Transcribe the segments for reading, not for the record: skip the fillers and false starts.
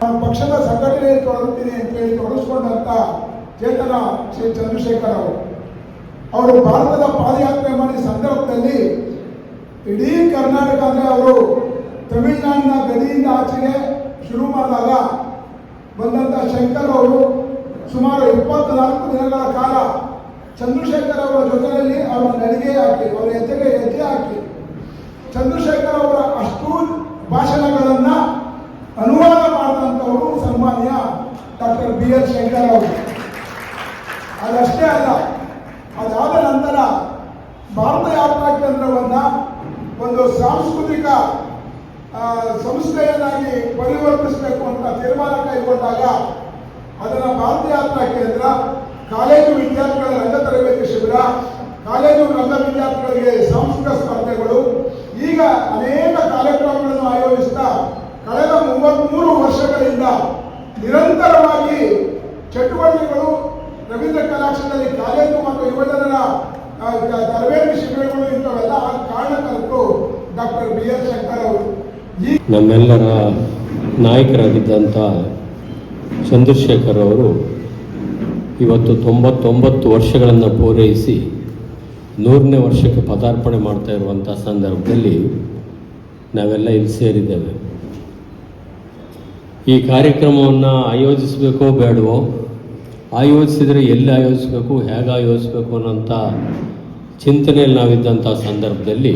ಪಕ್ಷದ ಸಂಘಟನೆಯಲ್ಲಿ ತೊಡಗುತ್ತೀನಿ ಅಂತ ಹೇಳಿ ತೊಡಗಿಸ್ಕೊಂಡಂತ ಚೇತನ ಶ್ರೀ ಚಂದ್ರಶೇಖರ್ ಅವರು ಭಾರತದ ಪಾದಯಾತ್ರೆ ಮಾಡಿ ಸಂದರ್ಭದಲ್ಲಿ ಇಡೀ ಕರ್ನಾಟಕ ಅಂದರೆ ಅವರು ತಮಿಳುನಾಡಿನ ಗದಿಯಿಂದ ಆಚೆಗೆ ಶುರು ಮಾಡಿದಾಗ ಬಂದಂಥ ಶಂಕರ್ ಅವರು ಸುಮಾರು 24 ದಿನಗಳ ಕಾಲ ಚಂದ್ರಶೇಖರ್ ಅವರ ಜೊತೆಯಲ್ಲಿ ಅವರ ನಡಿಗೆ ಹಾಕಿ ಅವರ ಹೆಜ್ಜೆ ಹಾಕಿ ಚಂದ್ರಶೇಖರ್ ಅವರ ಅಷ್ಟು ಭಾಷಣಗಳನ್ನು ಅನುವಾದ ಮಾಡಿದಂಥವರು ಸನ್ಮಾನ್ಯ ಡಾಕ್ಟರ್ BL ಶಂಕರ್ ಅವರು. ಅದಷ್ಟೇ ಅಲ್ಲ, ಅದಾದ ನಂತರ ಭಾರತ ಯಾತ್ರಾ ಕೇಂದ್ರವನ್ನು ಒಂದು ಸಾಂಸ್ಕೃತಿಕ ಸಂಸ್ಥೆಯನ್ನಾಗಿ ಪರಿವರ್ತಿಸಬೇಕು ಅಂತ ತೀರ್ಮಾನ ಕೈಗೊಂಡಾಗ ಅದನ್ನು ಭಾರತ ಯಾತ್ರಾ ಕೇಂದ್ರ, ಕಾಲೇಜು ವಿದ್ಯಾರ್ಥಿಗಳ ರಂಗ ತರಬೇತಿ ಶಿಬಿರ, ಕಾಲೇಜು ರಂಗ ವಿದ್ಯಾರ್ಥಿಗಳಿಗೆ ಸಾಂಸ್ಕೃತಿಕ ಸ್ಪರ್ಧೆಗಳು, ಈಗ ಅನೇಕ ಕಾರ್ಯಕ್ರಮಗಳನ್ನು ಆಯೋಜಿಸ್ತಾ ಕಳೆದ 33 ವರ್ಷಗಳಿಂದ ನಿರಂತರವಾಗಿ ಚಟುವಟಿಕೆಗಳು ರವೀಂದ್ರ ಕಲಾಕ್ಷೇತ್ರದಲ್ಲಿ ಕಾಲೇಜು ಮತ್ತು ಯುವಜನರ ತರಬೇತಿ ಶಿಬಿರಗಳು ಇಂಥವೆಲ್ಲ ಕಾರಣಕರ್ತರು ಡಾಕ್ಟರ್ BL ಶಂಕರ್ ಅವರು. ನಮ್ಮೆಲ್ಲರ ನಾಯಕರಾಗಿದ್ದಂಥ ಚಂದ್ರಶೇಖರ್ ಅವರು ಇವತ್ತು 99 ವರ್ಷಗಳನ್ನು ಪೂರೈಸಿ 100ನೇ ವರ್ಷಕ್ಕೆ ಪದಾರ್ಪಣೆ ಮಾಡ್ತಾ ಇರುವಂಥ ಸಂದರ್ಭದಲ್ಲಿ ನಾವೆಲ್ಲ ಇಲ್ಲಿ ಸೇರಿದ್ದೇವೆ. ಈ ಕಾರ್ಯಕ್ರಮವನ್ನು ಆಯೋಜಿಸಬೇಕೋ ಬೇಡವೋ, ಆಯೋಜಿಸಿದರೆ ಎಲ್ಲಿ ಆಯೋಜಿಸಬೇಕು, ಹೇಗೆ ಆಯೋಜಿಸಬೇಕು ಅನ್ನೋಂಥ ಚಿಂತನೆಯಲ್ಲಿ ನಾವಿದ್ದಂಥ ಸಂದರ್ಭದಲ್ಲಿ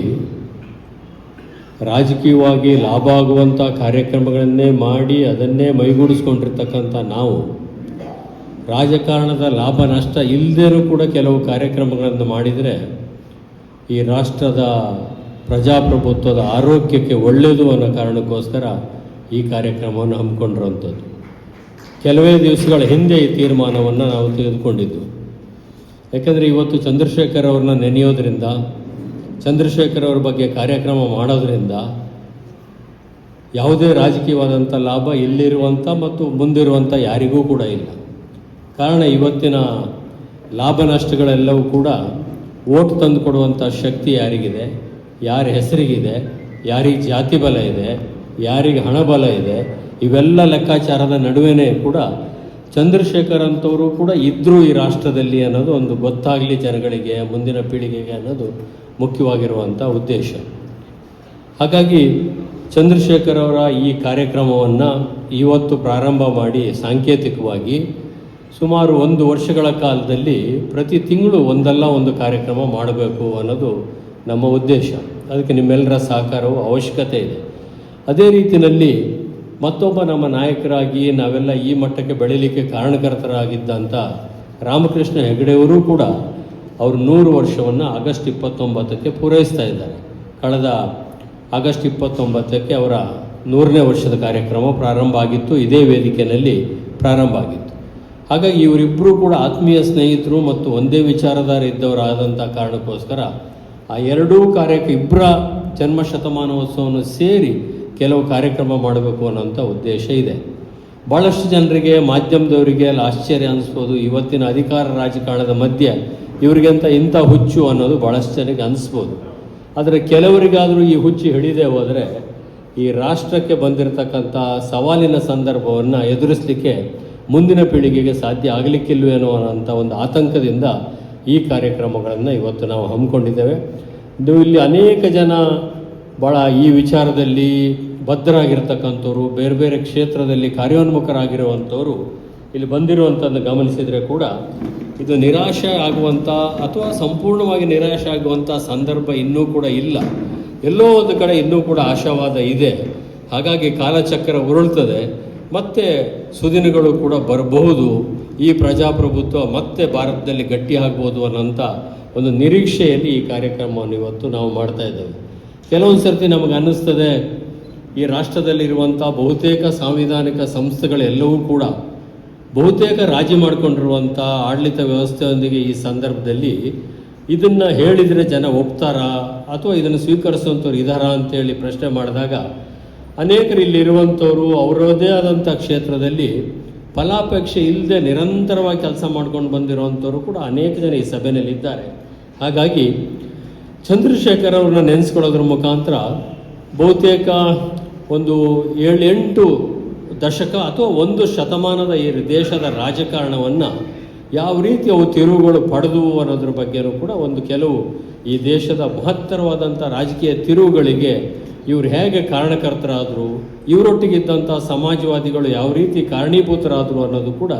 ರಾಜಕೀಯವಾಗಿ ಲಾಭ ಆಗುವಂಥ ಕಾರ್ಯಕ್ರಮಗಳನ್ನೇ ಮಾಡಿ ಅದನ್ನೇ ಮೈಗೂಡಿಸ್ಕೊಂಡಿರ್ತಕ್ಕಂಥ ನಾವು ರಾಜಕಾರಣದ ಲಾಭ ನಷ್ಟ ಇಲ್ಲದೇನೂ ಕೂಡ ಕೆಲವು ಕಾರ್ಯಕ್ರಮಗಳನ್ನು ಮಾಡಿದರೆ ಈ ರಾಷ್ಟ್ರದ ಪ್ರಜಾಪ್ರಭುತ್ವದ ಆರೋಗ್ಯಕ್ಕೆ ಒಳ್ಳೆಯದು ಅನ್ನೋ ಕಾರಣಕ್ಕೋಸ್ಕರ ಈ ಕಾರ್ಯಕ್ರಮವನ್ನು ಹಮ್ಮಿಕೊಂಡಿರುವಂಥದ್ದು. ಕೆಲವೇ ದಿವಸಗಳ ಹಿಂದೆ ಈ ತೀರ್ಮಾನವನ್ನು ನಾವು ತೆಗೆದುಕೊಂಡಿದ್ದು. ಯಾಕೆಂದರೆ ಇವತ್ತು ಚಂದ್ರಶೇಖರ್ ಅವ್ರನ್ನ ನೆನೆಯೋದ್ರಿಂದ, ಚಂದ್ರಶೇಖರ್ ಅವ್ರ ಬಗ್ಗೆ ಕಾರ್ಯಕ್ರಮ ಮಾಡೋದ್ರಿಂದ ಯಾವುದೇ ರಾಜಕೀಯವಾದಂಥ ಲಾಭ ಇಲ್ಲಿರುವಂಥ ಮತ್ತು ಮುಂದಿರುವಂಥ ಯಾರಿಗೂ ಕೂಡ ಇಲ್ಲ. ಕಾರಣ ಇವತ್ತಿನ ಲಾಭ ನಷ್ಟಗಳೆಲ್ಲವೂ ಕೂಡ ಓಟ್ ತಂದು ಕೊಡುವಂಥ ಶಕ್ತಿ ಯಾರಿಗಿದೆ, ಯಾರ ಹೆಸರಿಗಿದೆ, ಯಾರಿಗೆ ಜಾತಿ ಬಲ ಇದೆ, ಯಾರಿಗೆ ಹಣ ಬಲ ಇದೆ, ಇವೆಲ್ಲ ಲೆಕ್ಕಾಚಾರದ ನಡುವೆನೇ ಕೂಡ ಚಂದ್ರಶೇಖರ್ ಅಂಥವರು ಕೂಡ ಇದ್ದರು ಈ ರಾಷ್ಟ್ರದಲ್ಲಿ ಅನ್ನೋದು ಒಂದು ಗೊತ್ತಾಗಲಿ ಜನಗಳಿಗೆ, ಮುಂದಿನ ಪೀಳಿಗೆಗೆ ಅನ್ನೋದು ಮುಖ್ಯವಾಗಿರುವಂಥ ಉದ್ದೇಶ. ಹಾಗಾಗಿ ಚಂದ್ರಶೇಖರ್ ಅವರ ಈ ಕಾರ್ಯಕ್ರಮವನ್ನು ಇವತ್ತು ಪ್ರಾರಂಭ ಮಾಡಿ ಸಾಂಕೇತಿಕವಾಗಿ ಸುಮಾರು 1 ವರ್ಷಗಳ ಕಾಲದಲ್ಲಿ ಪ್ರತಿ ತಿಂಗಳು ಒಂದಲ್ಲ ಒಂದು ಕಾರ್ಯಕ್ರಮ ಮಾಡಬೇಕು ಅನ್ನೋದು ನಮ್ಮ ಉದ್ದೇಶ. ಅದಕ್ಕೆ ನಿಮ್ಮೆಲ್ಲರ ಸಹಕಾರವು ಅವಶ್ಯಕತೆ ಇದೆ. ಅದೇ ರೀತಿಯಲ್ಲಿ ಮತ್ತೊಬ್ಬ ನಮ್ಮ ನಾಯಕರಾಗಿ ನಾವೆಲ್ಲ ಈ ಮಟ್ಟಕ್ಕೆ ಬೆಳೀಲಿಕ್ಕೆ ಕಾರಣಕರ್ತರಾಗಿದ್ದಂಥ ರಾಮಕೃಷ್ಣ ಹೆಗಡೆಯವರು ಕೂಡ ಅವರು 100 ವರ್ಷವನ್ನು ಆಗಸ್ಟ್ 29ಕ್ಕೆ ಪೂರೈಸ್ತಾ ಇದ್ದಾರೆ. ಕಳೆದ ಆಗಸ್ಟ್ 29ಕ್ಕೆ ಅವರ 100ನೇ ವರ್ಷದ ಕಾರ್ಯಕ್ರಮ ಪ್ರಾರಂಭ ಆಗಿತ್ತು, ಇದೇ ವೇದಿಕೆಯಲ್ಲಿ ಪ್ರಾರಂಭ ಆಗಿತ್ತು. ಹಾಗಾಗಿ ಇವರಿಬ್ಬರೂ ಕೂಡ ಆತ್ಮೀಯ ಸ್ನೇಹಿತರು ಮತ್ತು ಒಂದೇ ವಿಚಾರಧಾರ ಇದ್ದವರಾದಂಥ ಕಾರಣಕ್ಕೋಸ್ಕರ ಆ ಎರಡೂ ಇಬ್ಬರ ಜನ್ಮ ಶತಮಾನೋತ್ಸವವನ್ನು ಸೇರಿ ಕೆಲವು ಕಾರ್ಯಕ್ರಮ ಮಾಡಬೇಕು ಅನ್ನೋಂಥ ಉದ್ದೇಶ ಇದೆ. ಭಾಳಷ್ಟು ಜನರಿಗೆ, ಮಾಧ್ಯಮದವರಿಗೆ ಅಲ್ಲಿ ಆಶ್ಚರ್ಯ ಅನಿಸ್ಬೋದು, ಇವತ್ತಿನ ಅಧಿಕಾರ ರಾಜಕಾರಣದ ಮಧ್ಯೆ ಇವರಿಗಂತ ಇಂಥ ಹುಚ್ಚು ಅನ್ನೋದು ಭಾಳಷ್ಟು ಜನರಿಗೆ ಅನಿಸ್ಬೋದು. ಆದರೆ ಕೆಲವರಿಗಾದರೂ ಈ ಹುಚ್ಚು ಹಿಡಿದೇ ಹೋದರೆ ಈ ರಾಷ್ಟ್ರಕ್ಕೆ ಬಂದಿರತಕ್ಕಂಥ ಸವಾಲಿನ ಸಂದರ್ಭವನ್ನು ಎದುರಿಸಲಿಕ್ಕೆ ಮುಂದಿನ ಪೀಳಿಗೆಗೆ ಸಾಧ್ಯ ಆಗಲಿಕ್ಕಿಲ್ವೇನೋ ಅನ್ನೋಂಥ ಒಂದು ಆತಂಕದಿಂದ ಈ ಕಾರ್ಯಕ್ರಮಗಳನ್ನು ಇವತ್ತು ನಾವು ಹಮ್ಮಿಕೊಂಡಿದ್ದೇವೆ. ಇಲ್ಲಿ ಅನೇಕ ಜನ ಭಾಳ ಈ ವಿಚಾರದಲ್ಲಿ ಬದ್ಧರಾಗಿರ್ತಕ್ಕಂಥವ್ರು, ಬೇರೆ ಬೇರೆ ಕ್ಷೇತ್ರದಲ್ಲಿ ಕಾರ್ಯೋನ್ಮುಖರಾಗಿರುವಂಥವ್ರು ಇಲ್ಲಿ ಬಂದಿರುವಂಥದ್ದು ಗಮನಿಸಿದರೆ ಕೂಡ ಇದು ನಿರಾಶೆ ಆಗುವಂಥ ಅಥವಾ ಸಂಪೂರ್ಣವಾಗಿ ನಿರಾಶೆ ಆಗುವಂಥ ಸಂದರ್ಭ ಇನ್ನೂ ಕೂಡ ಇಲ್ಲ. ಎಲ್ಲೋ ಒಂದು ಕಡೆ ಇನ್ನೂ ಕೂಡ ಆಶಾವಾದ ಇದೆ. ಹಾಗಾಗಿ ಕಾಲಚಕ್ರ ಉರುಳ್ತದೆ, ಮತ್ತೆ ಸುದಿನಗಳು ಕೂಡ ಬರಬಹುದು, ಈ ಪ್ರಜಾಪ್ರಭುತ್ವ ಮತ್ತೆ ಭಾರತದಲ್ಲಿ ಗಟ್ಟಿ ಆಗ್ಬೋದು ಅನ್ನೋಂಥ ಒಂದು ನಿರೀಕ್ಷೆಯಲ್ಲಿ ಈ ಕಾರ್ಯಕ್ರಮವನ್ನು ಇವತ್ತು ನಾವು ಮಾಡ್ತಾ ಇದ್ದೇವೆ. ಕೆಲವೊಂದು ಸರ್ತಿ ನಮಗೆ ಅನ್ನಿಸ್ತದೆ, ಈ ರಾಷ್ಟ್ರದಲ್ಲಿರುವಂಥ ಬಹುತೇಕ ಸಾಂವಿಧಾನಿಕ ಸಂಸ್ಥೆಗಳೆಲ್ಲವೂ ಕೂಡ ಬಹುತೇಕ ರಾಜಿ ಮಾಡಿಕೊಂಡಿರುವಂಥ ಆಡಳಿತ ವ್ಯವಸ್ಥೆಯೊಂದಿಗೆ ಈ ಸಂದರ್ಭದಲ್ಲಿ ಇದನ್ನು ಹೇಳಿದರೆ ಜನ ಒಪ್ತಾರಾ ಅಥವಾ ಇದನ್ನು ಸ್ವೀಕರಿಸುವಂಥವ್ರು ಇದ್ದಾರಾ ಅಂತೇಳಿ ಪ್ರಶ್ನೆ ಮಾಡಿದಾಗ ಅನೇಕರು ಇಲ್ಲಿರುವಂಥವರು ಅವರದೇ ಆದಂಥ ಕ್ಷೇತ್ರದಲ್ಲಿ ಫಲಾಪೇಕ್ಷೆ ಇಲ್ಲದೆ ನಿರಂತರವಾಗಿ ಕೆಲಸ ಮಾಡ್ಕೊಂಡು ಬಂದಿರುವಂಥವ್ರು ಕೂಡ ಅನೇಕ ಜನ ಈ ಸಭೆಯಲ್ಲಿದ್ದಾರೆ. ಹಾಗಾಗಿ ಚಂದ್ರಶೇಖರ್ ಅವ್ರನ್ನ ನೆನೆಸ್ಕೊಳ್ಳೋದ್ರ ಮುಖಾಂತರ ಬಹುತೇಕ ಒಂದು 7-8 ದಶಕ ಅಥವಾ ಒಂದು ಶತಮಾನದ ಈ ದೇಶದ ರಾಜಕಾರಣವನ್ನು ಯಾವ ರೀತಿ ಅವು ತಿರುವುಗಳು ಪಡೆದುವು ಅನ್ನೋದ್ರ ಬಗ್ಗೆನೂ ಕೂಡ ಒಂದು ಕೆಲವು ಈ ದೇಶದ ಮಹತ್ತರವಾದಂಥ ರಾಜಕೀಯ ತಿರುವುಗಳಿಗೆ ಇವರು ಹೇಗೆ ಕಾರಣಕರ್ತರಾದರು, ಇವರೊಟ್ಟಿಗಿದ್ದಂಥ ಸಮಾಜವಾದಿಗಳು ಯಾವ ರೀತಿ ಕಾರಣೀಭೂತರಾದರು ಅನ್ನೋದು ಕೂಡ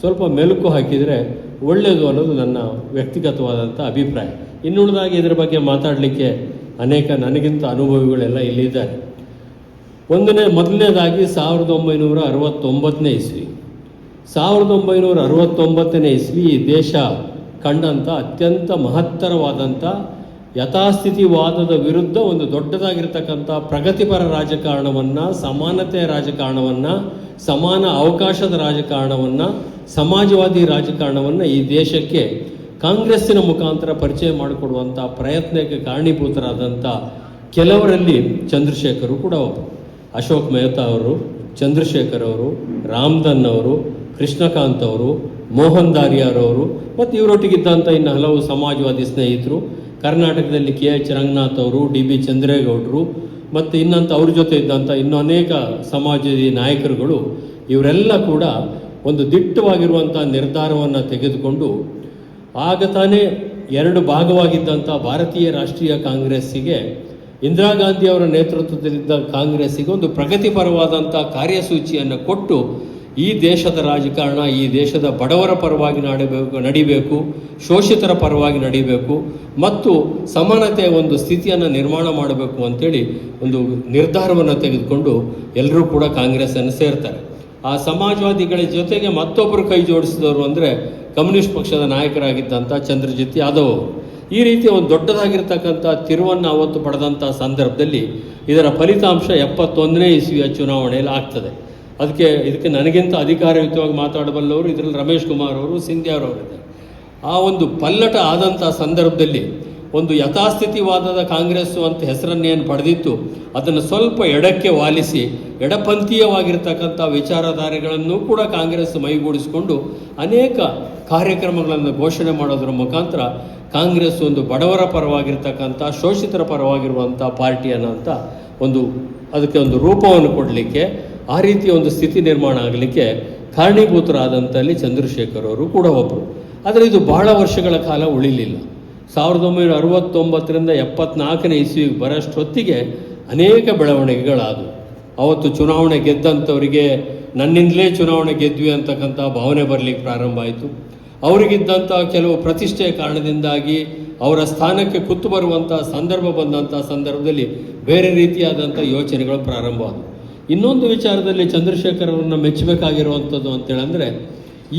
ಸ್ವಲ್ಪ ಮೆಲುಕು ಹಾಕಿದರೆ ಒಳ್ಳೆಯದು ಅನ್ನೋದು ನನ್ನ ವ್ಯಕ್ತಿಗತವಾದಂಥ ಅಭಿಪ್ರಾಯ. ಇನ್ನುಳಿದಾಗಿ ಇದರ ಬಗ್ಗೆ ಮಾತಾಡಲಿಕ್ಕೆ ಅನೇಕ ನನಗಿಂತ ಅನುಭವಿಗಳೆಲ್ಲ ಇಲ್ಲಿದ್ದಾರೆ. ಮೊದಲನೇದಾಗಿ 1969ನೇ ಇಸ್ವಿ. 1969ನೇ ಇಸ್ವಿ ಈ ದೇಶ ಕಂಡಂಥ ಅತ್ಯಂತ ಮಹತ್ತರವಾದಂಥ ಯಥಾಸ್ಥಿತಿವಾದದ ವಿರುದ್ಧ ಒಂದು ದೊಡ್ಡದಾಗಿರ್ತಕ್ಕಂಥ ಪ್ರಗತಿಪರ ರಾಜಕಾರಣವನ್ನು, ಸಮಾನತೆಯ ರಾಜಕಾರಣವನ್ನು, ಸಮಾನ ಅವಕಾಶದ ರಾಜಕಾರಣವನ್ನು, ಸಮಾಜವಾದಿ ರಾಜಕಾರಣವನ್ನು ಈ ದೇಶಕ್ಕೆ ಕಾಂಗ್ರೆಸ್ಸಿನ ಮುಖಾಂತರ ಪರಿಚಯ ಮಾಡಿಕೊಡುವಂಥ ಪ್ರಯತ್ನಕ್ಕೆ ಕಾರಣೀಭೂತರಾದಂಥ ಕೆಲವರಲ್ಲಿ ಚಂದ್ರಶೇಖರು ಕೂಡ ಒಬ್ಬರು. ಅಶೋಕ್ ಮೆಹ್ತಾ ಅವರು, ಚಂದ್ರಶೇಖರ್ ಅವರು, ರಾಮಧನ್ ಅವರು, ಕೃಷ್ಣಕಾಂತ್ ಅವರು, ಮೋಹನ್ ದಾರಿಯಾರ್ ಅವರು ಮತ್ತು ಇವರೊಟ್ಟಿಗಿದ್ದಂಥ ಇನ್ನು ಹಲವು ಸಮಾಜವಾದಿ ಸ್ನೇಹಿತರು, ಕರ್ನಾಟಕದಲ್ಲಿ KH ರಂಗನಾಥ್ ಅವರು, DB ಚಂದ್ರೇಗೌಡರು ಮತ್ತು ಇನ್ನಂಥ ಅವ್ರ ಜೊತೆ ಇದ್ದಂಥ ಇನ್ನೂ ಅನೇಕ ಸಮಾಜವಾದಿ ನಾಯಕರುಗಳು ಇವರೆಲ್ಲ ಕೂಡ ಒಂದು ದಿಟ್ಟವಾಗಿರುವಂಥ ನಿರ್ಧಾರವನ್ನು ತೆಗೆದುಕೊಂಡು ಆಗ ತಾನೇ ಎರಡು ಭಾಗವಾಗಿದ್ದಂಥ ಭಾರತೀಯ ರಾಷ್ಟ್ರೀಯ ಕಾಂಗ್ರೆಸ್ಸಿಗೆ, ಇಂದಿರಾ ಗಾಂಧಿ ಅವರ ನೇತೃತ್ವದಲ್ಲಿದ್ದ ಕಾಂಗ್ರೆಸ್ಸಿಗೆ ಒಂದು ಪ್ರಗತಿಪರವಾದಂಥ ಕಾರ್ಯಸೂಚಿಯನ್ನು ಕೊಟ್ಟು ಈ ದೇಶದ ರಾಜಕಾರಣ ಈ ದೇಶದ ಬಡವರ ಪರವಾಗಿ ನಡಿಬೇಕು, ಶೋಷಿತರ ಪರವಾಗಿ ನಡಿಬೇಕು ಮತ್ತು ಸಮಾನತೆಯ ಒಂದು ಸ್ಥಿತಿಯನ್ನು ನಿರ್ಮಾಣ ಮಾಡಬೇಕು ಅಂತೇಳಿ ಒಂದು ನಿರ್ಧಾರವನ್ನು ತೆಗೆದುಕೊಂಡು ಎಲ್ಲರೂ ಕೂಡ ಕಾಂಗ್ರೆಸ್ಸನ್ನು ಸೇರ್ತಾರೆ. ಆ ಸಮಾಜವಾದಿಗಳ ಜೊತೆಗೆ ಮತ್ತೊಬ್ಬರು ಕೈ ಜೋಡಿಸಿದವರು ಅಂದರೆ ಕಮ್ಯುನಿಸ್ಟ್ ಪಕ್ಷದ ನಾಯಕರಾಗಿದ್ದಂಥ ಚಂದ್ರಜಿತ್ ಯಾದವ್ ಅವರು. ಈ ರೀತಿ ಒಂದು ದೊಡ್ಡದಾಗಿರ್ತಕ್ಕಂಥ ತಿರುವನ್ನು ಅವತ್ತು ಪಡೆದಂಥ ಸಂದರ್ಭದಲ್ಲಿ ಇದರ ಫಲಿತಾಂಶ 71ನೇ ಇಸ್ವಿಯ ಚುನಾವಣೆಯಲ್ಲಿ ಆಗ್ತದೆ. ಇದಕ್ಕೆ ನನಗಿಂತ ಅಧಿಕಾರಯುತವಾಗಿ ಮಾತಾಡಬಲ್ಲವರು ಇದರಲ್ಲಿ ರಮೇಶ್ ಕುಮಾರ್ ಅವರು, ಸಿಂಧ್ಯಾ ಅವರಿದ್ದಾರೆ. ಆ ಒಂದು ಪಲ್ಲಟ ಆದಂಥ ಸಂದರ್ಭದಲ್ಲಿ ಒಂದು ಯಥಾಸ್ಥಿತಿವಾದದ ಕಾಂಗ್ರೆಸ್ಸು ಅಂತ ಹೆಸರನ್ನೇನು ಪಡೆದಿತ್ತು ಅದನ್ನು ಸ್ವಲ್ಪ ಎಡಕ್ಕೆ ವಾಲಿಸಿ ಎಡಪಂಥೀಯವಾಗಿರ್ತಕ್ಕಂಥ ವಿಚಾರಧಾರೆಗಳನ್ನು ಕೂಡ ಕಾಂಗ್ರೆಸ್ ಮೈಗೂಡಿಸಿಕೊಂಡು ಅನೇಕ ಕಾರ್ಯಕ್ರಮಗಳನ್ನು ಘೋಷಣೆ ಮಾಡೋದ್ರ ಮುಖಾಂತರ ಕಾಂಗ್ರೆಸ್ ಒಂದು ಬಡವರ ಪರವಾಗಿರ್ತಕ್ಕಂಥ ಶೋಷಿತರ ಪರವಾಗಿರುವಂಥ ಪಾರ್ಟಿಯನ್ನು ಅಂತ ಅದಕ್ಕೆ ಒಂದು ರೂಪವನ್ನು ಕೊಡಲಿಕ್ಕೆ, ಆ ರೀತಿಯ ಒಂದು ಸ್ಥಿತಿ ನಿರ್ಮಾಣ ಆಗಲಿಕ್ಕೆ ಕಾರಣೀಭೂತರಾದಂಥಲ್ಲಿ ಚಂದ್ರಶೇಖರ್ ಅವರು ಕೂಡ ಒಬ್ಬರು. ಆದರೆ ಇದು ಬಹಳ ವರ್ಷಗಳ ಕಾಲ ಉಳಿಲಿಲ್ಲ. 1969ರಿಂದ 74ನೇ ಇಸ್ವಿಗೆ ಬರೋಷ್ಟೊತ್ತಿಗೆ ಅನೇಕ ಬೆಳವಣಿಗೆಗಳಾದವು. ಅವತ್ತು ಚುನಾವಣೆ ಗೆದ್ದಂಥವರಿಗೆ ನನ್ನಿಂದಲೇ ಚುನಾವಣೆ ಗೆದ್ವಿ ಅಂತಕ್ಕಂಥ ಭಾವನೆ ಬರಲಿಕ್ಕೆ ಪ್ರಾರಂಭ ಆಯಿತು. ಅವರಿಗಿದ್ದಂಥ ಕೆಲವು ಪ್ರತಿಷ್ಠೆಯ ಕಾರಣದಿಂದಾಗಿ ಅವರ ಸ್ಥಾನಕ್ಕೆ ಕುತ್ತು ಬರುವಂಥ ಸಂದರ್ಭ ಬಂದಂಥ ಸಂದರ್ಭದಲ್ಲಿ ಬೇರೆ ರೀತಿಯಾದಂಥ ಯೋಚನೆಗಳು ಪ್ರಾರಂಭ ಆದವು. ಇನ್ನೊಂದು ವಿಚಾರದಲ್ಲಿ ಚಂದ್ರಶೇಖರ್ ಅವರನ್ನು ಮೆಚ್ಚಬೇಕಾಗಿರುವಂಥದ್ದು ಅಂತೇಳಂದರೆ,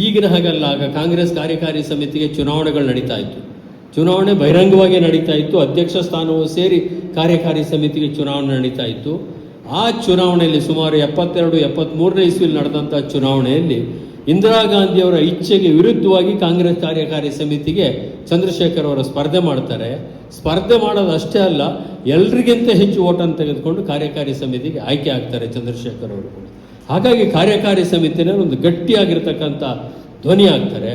ಈಗಿನ ಹಾಗಲ್ಲ, ಆಗ ಕಾಂಗ್ರೆಸ್ ಕಾರ್ಯಕಾರಿ ಸಮಿತಿಗೆ ಚುನಾವಣೆಗಳು ನಡೀತಾ ಇತ್ತು. ಚುನಾವಣೆ ಬಹಿರಂಗವಾಗಿ ನಡೀತಾ ಇತ್ತು. ಅಧ್ಯಕ್ಷ ಸ್ಥಾನವೂ ಸೇರಿ ಕಾರ್ಯಕಾರಿ ಸಮಿತಿಗೆ ಚುನಾವಣೆ ನಡೀತಾ ಇತ್ತು. ಆ ಚುನಾವಣೆಯಲ್ಲಿ ಸುಮಾರು 72-73ನೇ ಇಸ್ವಿಯಲ್ಲಿ ನಡೆದಂಥ ಚುನಾವಣೆಯಲ್ಲಿ ಇಂದಿರಾ ಗಾಂಧಿಯವರ ಇಚ್ಛೆಗೆ ವಿರುದ್ಧವಾಗಿ ಕಾಂಗ್ರೆಸ್ ಕಾರ್ಯಕಾರಿ ಸಮಿತಿಗೆ ಚಂದ್ರಶೇಖರ್ ಅವರ ಸ್ಪರ್ಧೆ ಮಾಡ್ತಾರೆ. ಸ್ಪರ್ಧೆ ಮಾಡೋದು ಅಷ್ಟೇ ಅಲ್ಲ, ಎಲ್ರಿಗಿಂತ ಹೆಚ್ಚು ಓಟನ್ನು ತೆಗೆದುಕೊಂಡು ಕಾರ್ಯಕಾರಿ ಸಮಿತಿಗೆ ಆಯ್ಕೆ ಆಗ್ತಾರೆ ಚಂದ್ರಶೇಖರ್ ಅವರು ಕೂಡ. ಹಾಗಾಗಿ ಕಾರ್ಯಕಾರಿ ಸಮಿತಿನ ಒಂದು ಗಟ್ಟಿಯಾಗಿರ್ತಕ್ಕಂಥ ಧ್ವನಿ ಆಗ್ತಾರೆ.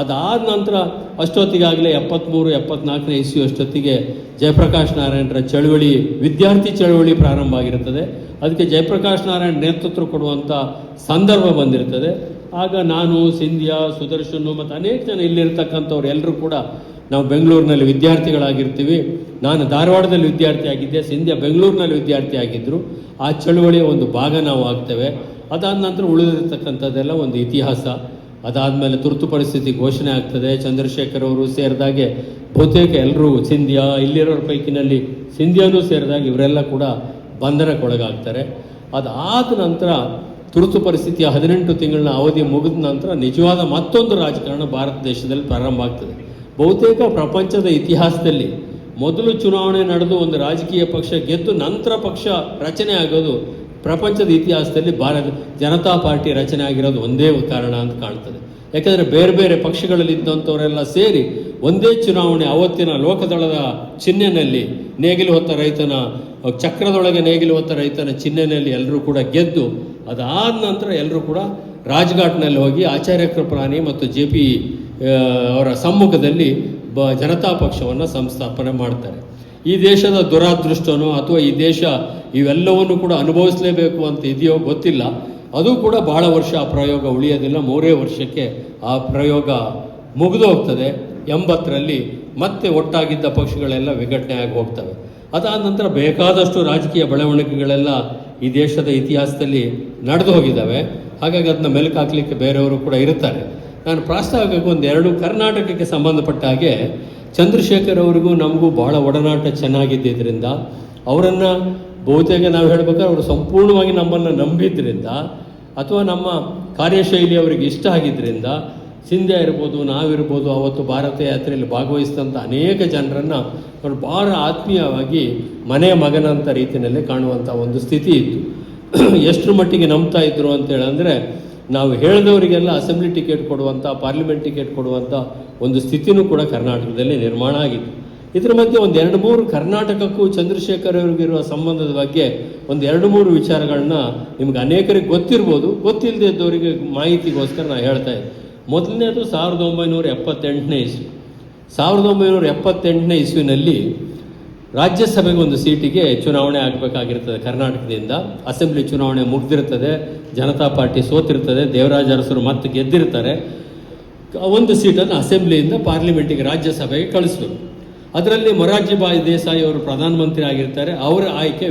ಅದಾದ ನಂತರ ಅಷ್ಟೊತ್ತಿಗಾಗಲೇ 73-74ನೇ ಇಸ್ವಿ ಅಷ್ಟೊತ್ತಿಗೆ ಜಯಪ್ರಕಾಶ್ ನಾರಾಯಣರ ಚಳವಳಿ, ವಿದ್ಯಾರ್ಥಿ ಚಳವಳಿ ಪ್ರಾರಂಭ ಆಗಿರುತ್ತದೆ. ಅದಕ್ಕೆ ಜಯಪ್ರಕಾಶ್ ನಾರಾಯಣ್ ನೇತೃತ್ವ ಕೊಡುವಂಥ ಸಂದರ್ಭ ಬಂದಿರ್ತದೆ. ಆಗ ನಾನು, ಸಿಂಧ್ಯಾ, ಸುದರ್ಶನ್ ಮತ್ತು ಅನೇಕ ಜನ ಇಲ್ಲಿರ್ತಕ್ಕಂಥವ್ರು ಎಲ್ಲರೂ ಕೂಡ ನಾವು ಬೆಂಗಳೂರಿನಲ್ಲಿ ವಿದ್ಯಾರ್ಥಿಗಳಾಗಿರ್ತೀವಿ. ನಾನು ಧಾರವಾಡದಲ್ಲಿ ವಿದ್ಯಾರ್ಥಿ ಆಗಿದ್ದೆ, ಸಿಂಧ್ಯಾ ಬೆಂಗಳೂರಿನಲ್ಲಿ ವಿದ್ಯಾರ್ಥಿ ಆಗಿದ್ದರು. ಆ ಚಳುವಳಿಯ ಒಂದು ಭಾಗ ನಾವು ಆಗ್ತೇವೆ. ಅದಾದ ನಂತರ ಉಳಿದಿರ್ತಕ್ಕಂಥದ್ದೆಲ್ಲ ಒಂದು ಇತಿಹಾಸ. ಅದಾದಮೇಲೆ ತುರ್ತು ಪರಿಸ್ಥಿತಿ ಘೋಷಣೆ ಆಗ್ತದೆ. ಚಂದ್ರಶೇಖರ್ ಅವರು ಸೇರಿದಾಗೆ ಬಹುತೇಕ ಎಲ್ಲರೂ, ಸಿಂಧ್ಯಾ ಇಲ್ಲಿರೋರ ಪೈಕಿನಲ್ಲಿ ಸಿಂಧ್ಯಾನೂ ಸೇರಿದಾಗ ಇವರೆಲ್ಲ ಕೂಡ ಬಂಧನಕ್ಕೊಳಗಾಗ್ತಾರೆ. ಅದಾದ ನಂತರ ತುರ್ತು ಪರಿಸ್ಥಿತಿಯ 18 ತಿಂಗಳ ಅವಧಿ ಮುಗಿದ ನಂತರ ನಿಜವಾದ ಮತ್ತೊಂದು ರಾಜಕಾರಣ ಭಾರತ ದೇಶದಲ್ಲಿ ಪ್ರಾರಂಭ ಆಗ್ತದೆ. ಬಹುತೇಕ ಪ್ರಪಂಚದ ಇತಿಹಾಸದಲ್ಲಿ ಮೊದಲು ಚುನಾವಣೆ ನಡೆದು ಒಂದು ರಾಜಕೀಯ ಪಕ್ಷ ಗೆದ್ದು ನಂತರ ಪಕ್ಷ ರಚನೆ ಆಗೋದು ಪ್ರಪಂಚದ ಇತಿಹಾಸದಲ್ಲಿ ಭಾರತ ಜನತಾ ಪಾರ್ಟಿ ರಚನೆ ಆಗಿರೋದು ಒಂದೇ ಕಾರಣ ಅಂತ ಕಾಣ್ತದೆ. ಯಾಕಂದರೆ ಬೇರೆ ಬೇರೆ ಪಕ್ಷಗಳಲ್ಲಿ ಇದ್ದಂಥವರೆಲ್ಲ ಸೇರಿ ಒಂದೇ ಚುನಾವಣೆ, ಅವತ್ತಿನ ಲೋಕದಳದ ಚಿಹ್ನೆಯಲ್ಲಿ ನೇಗಿಲು ಹೊತ್ತ ರೈತನ ಚಕ್ರದೊಳಗೆ ನೇಗಿಲು ಹೊತ್ತ ರೈತನ ಚಿಹ್ನೆಯಲ್ಲಿ ಎಲ್ಲರೂ ಕೂಡ ಗೆದ್ದು, ಅದಾದ ನಂತರ ಎಲ್ಲರೂ ಕೂಡ ರಾಜ್ಘಾಟ್ನಲ್ಲಿ ಹೋಗಿ ಆಚಾರ್ಯ ಕೃಪಲಾನಿ ಮತ್ತು JP ಅವರ ಸಮ್ಮುಖದಲ್ಲಿ ಜನತಾ ಪಕ್ಷವನ್ನು ಸಂಸ್ಥಾಪನೆ ಮಾಡ್ತಾರೆ. ಈ ದೇಶದ ದುರಾದೃಷ್ಟನೋ ಅಥವಾ ಈ ದೇಶ ಇವೆಲ್ಲವನ್ನು ಕೂಡ ಅನುಭವಿಸಲೇಬೇಕು ಅಂತ ಇದೆಯೋ ಗೊತ್ತಿಲ್ಲ. ಅದು ಕೂಡ ಬಹಳ ವರ್ಷ ಆ ಪ್ರಯೋಗ ಉಳಿಯೋದಿಲ್ಲ, 3 ವರ್ಷಕ್ಕೆ ಆ ಪ್ರಯೋಗ ಮುಗಿದು ಹೋಗ್ತದೆ. 80ರಲ್ಲಿ ಮತ್ತೆ ಒಟ್ಟಾಗಿದ್ದ ಪಕ್ಷಗಳೆಲ್ಲ ವಿಘಟನೆ ಆಗಿ ಹೋಗ್ತವೆ. ಅದಾದ ನಂತರ ಬೇಕಾದಷ್ಟು ರಾಜಕೀಯ ಬೆಳವಣಿಗೆಗಳೆಲ್ಲ ಈ ದೇಶದ ಇತಿಹಾಸದಲ್ಲಿ ನಡೆದು ಹೋಗಿದ್ದಾವೆ. ಹಾಗಾಗಿ ಅದನ್ನ ಮೆಲುಕು ಹಾಕಲಿಕ್ಕೆ ಬೇರೆಯವರು ಕೂಡ ಇರ್ತಾರೆ. ನಾನು ಪ್ರಾಸ್ತಾವಿಕಕ್ಕೆ ಒಂದೆರಡು ಕರ್ನಾಟಕಕ್ಕೆ ಸಂಬಂಧಪಟ್ಟ ಹಾಗೆ ಚಂದ್ರಶೇಖರ್ ಅವರಿಗೂ ನಮಗೂ ಬಹಳ ಒಡನಾಟ ಚೆನ್ನಾಗಿದ್ದರಿಂದ, ಅವರನ್ನು ಬಹುತೇಕ ನಾವು ಹೇಳ್ಬೇಕಾದ್ರೆ ಅವರು ಸಂಪೂರ್ಣವಾಗಿ ನಮ್ಮನ್ನು ನಂಬಿದ್ರಿಂದ ಅಥವಾ ನಮ್ಮ ಕಾರ್ಯಶೈಲಿ ಅವರಿಗೆ ಇಷ್ಟ ಆಗಿದ್ದರಿಂದ ಸಿಂಧ್ಯಾ ಇರ್ಬೋದು, ನಾವಿರ್ಬೋದು, ಅವತ್ತು ಭಾರತ ಯಾತ್ರೆಯಲ್ಲಿ ಭಾಗವಹಿಸಿದಂಥ ಅನೇಕ ಜನರನ್ನು ಅವರು ಭಾಳ ಆತ್ಮೀಯವಾಗಿ ಮನೆಯ ಮಗನಂಥ ರೀತಿಯಲ್ಲಿ ಕಾಣುವಂಥ ಒಂದು ಸ್ಥಿತಿ ಇತ್ತು. ಎಷ್ಟರ ಮಟ್ಟಿಗೆ ನಂಬ್ತಾ ಇದ್ರು ಅಂತೇಳಂದರೆ, ನಾವು ಹೇಳಿದವರಿಗೆಲ್ಲ ಅಸೆಂಬ್ಲಿ ಟಿಕೆಟ್ ಕೊಡುವಂಥ, ಪಾರ್ಲಿಮೆಂಟ್ ಟಿಕೆಟ್ ಕೊಡುವಂಥ ಒಂದು ಸ್ಥಿತಿನೂ ಕೂಡ ಕರ್ನಾಟಕದಲ್ಲಿ ನಿರ್ಮಾಣ ಆಗಿತ್ತು. ಇದರ ಮಧ್ಯೆ ಒಂದು 2-3 ಕರ್ನಾಟಕಕ್ಕೂ ಚಂದ್ರಶೇಖರ್ ಅವರಿಗಿರುವ ಸಂಬಂಧದ ಬಗ್ಗೆ ಒಂದು 2-3 ವಿಚಾರಗಳನ್ನ ನಿಮ್ಗೆ ಅನೇಕರಿಗೆ ಗೊತ್ತಿರ್ಬೋದು, ಗೊತ್ತಿಲ್ಲದೆ ಇದ್ದವರಿಗೆ ಮಾಹಿತಿಗೋಸ್ಕರ ನಾನು ಹೇಳ್ತಾ ಇದ್ದೆ. ಮೊದಲನೇದು 1978ನೇ ಇಸ್ವಿ. 1978ನೇ ಇಸ್ವಿನಲ್ಲಿ ರಾಜ್ಯಸಭೆಗೆ ಒಂದು ಸೀಟಿಗೆ ಚುನಾವಣೆ ಆಗಬೇಕಾಗಿರ್ತದೆ ಕರ್ನಾಟಕದಿಂದ. ಅಸೆಂಬ್ಲಿ ಚುನಾವಣೆ ಮುಗ್ದಿರ್ತದೆ, ಜನತಾ ಪಾರ್ಟಿ ಸೋತಿರ್ತದೆ, ದೇವರಾಜ ಅರಸರು ಮತ್ತೆ ಗೆದ್ದಿರ್ತಾರೆ. ಒಂದು ಸೀಟನ್ನು ಅಸೆಂಬ್ಲಿಯಿಂದ ಪಾರ್ಲಿಮೆಂಟಿಗೆ ರಾಜ್ಯಸಭೆಗೆ ಕಳಿಸ್ಬೇಕು. ಅದರಲ್ಲಿ ಮೊರಾರ್ಜಿ ಭಾಯ್ ದೇಸಾಯಿ ಅವರು ಪ್ರಧಾನಮಂತ್ರಿ ಆಗಿರ್ತಾರೆ. ಅವರ ಆಯ್ಕೆ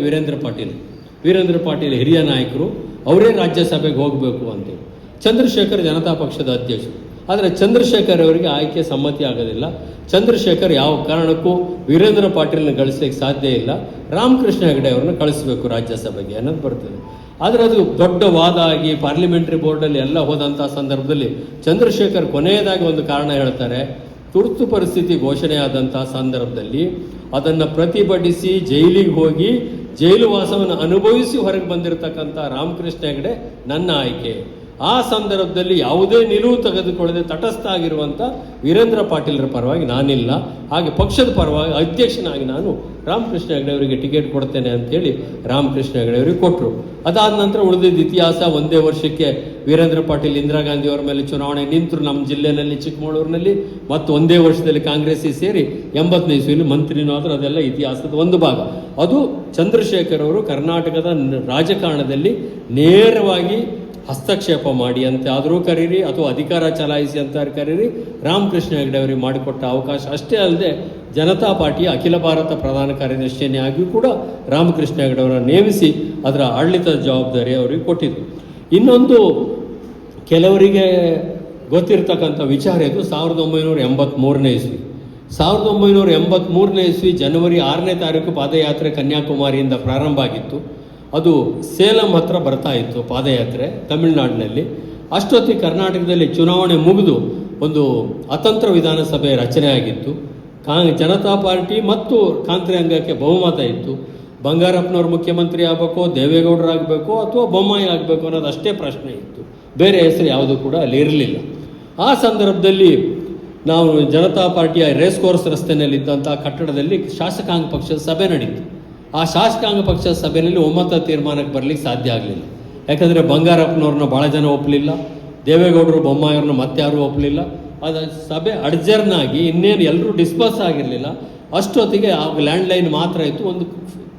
ವೀರೇಂದ್ರ ಪಾಟೀಲ್ ಹಿರಿಯ ನಾಯಕರು, ಅವರೇ ರಾಜ್ಯಸಭೆಗೆ ಹೋಗಬೇಕು ಅಂತೇಳಿ. ಚಂದ್ರಶೇಖರ್ ಜನತಾ ಪಕ್ಷದ ಅಧ್ಯಕ್ಷರು. ಆದರೆ ಚಂದ್ರಶೇಖರ್ ಅವರಿಗೆ ಆಯ್ಕೆ ಸಮ್ಮತಿ ಆಗೋದಿಲ್ಲ. ಚಂದ್ರಶೇಖರ್ ಯಾವ ಕಾರಣಕ್ಕೂ ವೀರೇಂದ್ರ ಪಾಟೀಲ್ನ ಗಳಿಸ್ಲಿಕ್ಕೆ ಸಾಧ್ಯ ಇಲ್ಲ, ರಾಮಕೃಷ್ಣ ಹೆಗಡೆ ಅವ್ರನ್ನ ಕಳಿಸ್ಬೇಕು ರಾಜ್ಯಸಭೆಗೆ ಅನ್ನೋದು ಬರ್ತದೆ. ಆದರೆ ಅದು ದೊಡ್ಡ ವಾದ ಆಗಿ ಪಾರ್ಲಿಮೆಂಟ್ರಿ ಬೋರ್ಡಲ್ಲಿ ಎಲ್ಲ ಹೋದಂಥ ಸಂದರ್ಭದಲ್ಲಿ ಚಂದ್ರಶೇಖರ್ ಕೊನೆಯದಾಗಿ ಒಂದು ಕಾರಣ ಹೇಳ್ತಾರೆ. ತುರ್ತು ಪರಿಸ್ಥಿತಿ ಘೋಷಣೆ ಆದಂಥ ಸಂದರ್ಭದಲ್ಲಿ ಅದನ್ನು ಪ್ರತಿಭಟಿಸಿ ಜೈಲಿಗೆ ಹೋಗಿ ಜೈಲು ವಾಸವನ್ನು ಅನುಭವಿಸಿ ಹೊರಗೆ ಬಂದಿರತಕ್ಕಂಥ ರಾಮಕೃಷ್ಣ ಹೆಗಡೆ ನನ್ನ ಆಯ್ಕೆ. ಆ ಸಂದರ್ಭದಲ್ಲಿ ಯಾವುದೇ ನಿಲುವು ತೆಗೆದುಕೊಳ್ಳದೆ ತಟಸ್ಥ ಆಗಿರುವಂಥ ವೀರೇಂದ್ರ ಪಾಟೀಲರ ಪರವಾಗಿ ನಾನಿಲ್ಲ, ಹಾಗೆ ಪಕ್ಷದ ಪರವಾಗಿ ಅಧ್ಯಕ್ಷನಾಗಿ ನಾನು ರಾಮಕೃಷ್ಣ ಹೆಗಡೆ ಅವರಿಗೆ ಟಿಕೆಟ್ ಕೊಡ್ತೇನೆ ಅಂತೇಳಿ ರಾಮಕೃಷ್ಣ ಹೆಗಡೆ ಅವರಿಗೆ ಕೊಟ್ಟರು. ಅದಾದ ನಂತರ ಉಳಿದಿದ್ದ ಇತಿಹಾಸ. ಒಂದೇ ವರ್ಷಕ್ಕೆ ವೀರೇಂದ್ರ ಪಾಟೀಲ್ ಇಂದಿರಾ ಗಾಂಧಿ ಅವರ ಮೇಲೆ ಚುನಾವಣೆ ನಿಂತರು ನಮ್ಮ ಜಿಲ್ಲೆಯಲ್ಲಿ, ಚಿಕ್ಕಮಗಳೂರಿನಲ್ಲಿ. ಮತ್ತು ಒಂದೇ ವರ್ಷದಲ್ಲಿ ಕಾಂಗ್ರೆಸ್ಸಿಗೆ ಸೇರಿ 80ನೇ ಇಸ್ವಿಯಲ್ಲಿ ಮಂತ್ರಿನೂ ಆದರೂ ಅದೆಲ್ಲ ಇತಿಹಾಸದ ಒಂದು ಭಾಗ. ಅದು ಚಂದ್ರಶೇಖರ್ ಅವರು ಕರ್ನಾಟಕದ ರಾಜಕಾರಣದಲ್ಲಿ ನೇರವಾಗಿ ಹಸ್ತಕ್ಷೇಪ ಮಾಡಿ ಅಂತ ಆದರೂ ಕರೀರಿ ಅಥವಾ ಅಧಿಕಾರ ಚಲಾಯಿಸಿ ಅಂತ ಕರೀರಿ, ರಾಮಕೃಷ್ಣ ಹೆಗಡೆ ಅವರಿಗೆ ಮಾಡಿಕೊಟ್ಟ ಅವಕಾಶ. ಅಷ್ಟೇ ಅಲ್ಲದೆ ಜನತಾ ಪಾರ್ಟಿಯ ಅಖಿಲ ಭಾರತ ಪ್ರಧಾನ ಕಾರ್ಯದರ್ಶಿಯಾಗಿಯೂ ಕೂಡ ರಾಮಕೃಷ್ಣ ಹೆಗಡೆ ಅವರನ್ನು ನೇಮಿಸಿ ಅದರ ಆಡಳಿತದ ಜವಾಬ್ದಾರಿ ಅವರಿಗೆ ಕೊಟ್ಟಿದ್ರು. ಇನ್ನೊಂದು ಕೆಲವರಿಗೆ ಗೊತ್ತಿರತಕ್ಕಂಥ ವಿಚಾರ ಇದು 1983ನೇ ಇಸ್ವಿ. 1983ನೇ ಇಸ್ವಿ ಜನವರಿ 6ನೇ ತಾರೀಕು ಪಾದಯಾತ್ರೆ ಕನ್ಯಾಕುಮಾರಿಯಿಂದ ಪ್ರಾರಂಭ ಆಗಿತ್ತು. ಅದು ಸೇಲಂ ಹತ್ರ ಬರ್ತಾ ಇತ್ತು ಪಾದಯಾತ್ರೆ ತಮಿಳುನಾಡಿನಲ್ಲಿ. ಅಷ್ಟೊತ್ತಿಗೆ ಕರ್ನಾಟಕದಲ್ಲಿ ಚುನಾವಣೆ ಮುಗಿದು ಒಂದು ಅತಂತ್ರ ವಿಧಾನಸಭೆ ರಚನೆ ಆಗಿತ್ತು. ಜನತಾ ಪಾರ್ಟಿ ಮತ್ತು ಕಾಂತ್ರಿ ಅಂಗಕ್ಕೆ ಬಹುಮತ ಇತ್ತು. ಬಂಗಾರಪ್ಪನವ್ರು ಮುಖ್ಯಮಂತ್ರಿ ಆಗಬೇಕು, ದೇವೇಗೌಡರು ಆಗಬೇಕು ಅಥವಾ ಬೊಮ್ಮಾಯಿ ಆಗಬೇಕು ಅನ್ನೋದು ಅಷ್ಟೇ ಪ್ರಶ್ನೆ ಇತ್ತು. ಬೇರೆ ಹೆಸರು ಯಾವುದೂ ಕೂಡ ಅಲ್ಲಿ ಇರಲಿಲ್ಲ. ಆ ಸಂದರ್ಭದಲ್ಲಿ ನಾವು ಜನತಾ ಪಾರ್ಟಿಯ ರೇಸ್ ಕೋರ್ಸ್ ರಸ್ತೆಯಲ್ಲಿದ್ದಂಥ ಕಟ್ಟಡದಲ್ಲಿ ಶಾಸಕಾಂಗ ಪಕ್ಷದ ಸಭೆ ನಡೀತು. ಆ ಶಾಸಕಾಂಗ ಪಕ್ಷದ ಸಭೆಯಲ್ಲಿ ಒಮ್ಮತ ತೀರ್ಮಾನಕ್ಕೆ ಬರಲಿಕ್ಕೆ ಸಾಧ್ಯ ಆಗಲಿಲ್ಲ. ಯಾಕಂದರೆ ಬಂಗಾರಪ್ಪನವ್ರನ್ನ ಭಾಳ ಜನ ಒಪ್ಪಲಿಲ್ಲ, ದೇವೇಗೌಡರು ಬೊಮ್ಮಾಯಿಯವ್ರನ್ನ ಮತ್ತಾರೂ ಒಪ್ಪಲಿಲ್ಲ. ಅದು ಸಭೆ ಅಡ್ಜರ್ನ್ ಆಗಿ ಇನ್ನೇನು ಎಲ್ಲರೂ ಡಿಸ್ಪರ್ಸ್ ಆಗಿರಲಿಲ್ಲ. ಅಷ್ಟೊತ್ತಿಗೆ ಆ ಲ್ಯಾಂಡ್ಲೈನ್ ಮಾತ್ರ ಇತ್ತು. ಒಂದು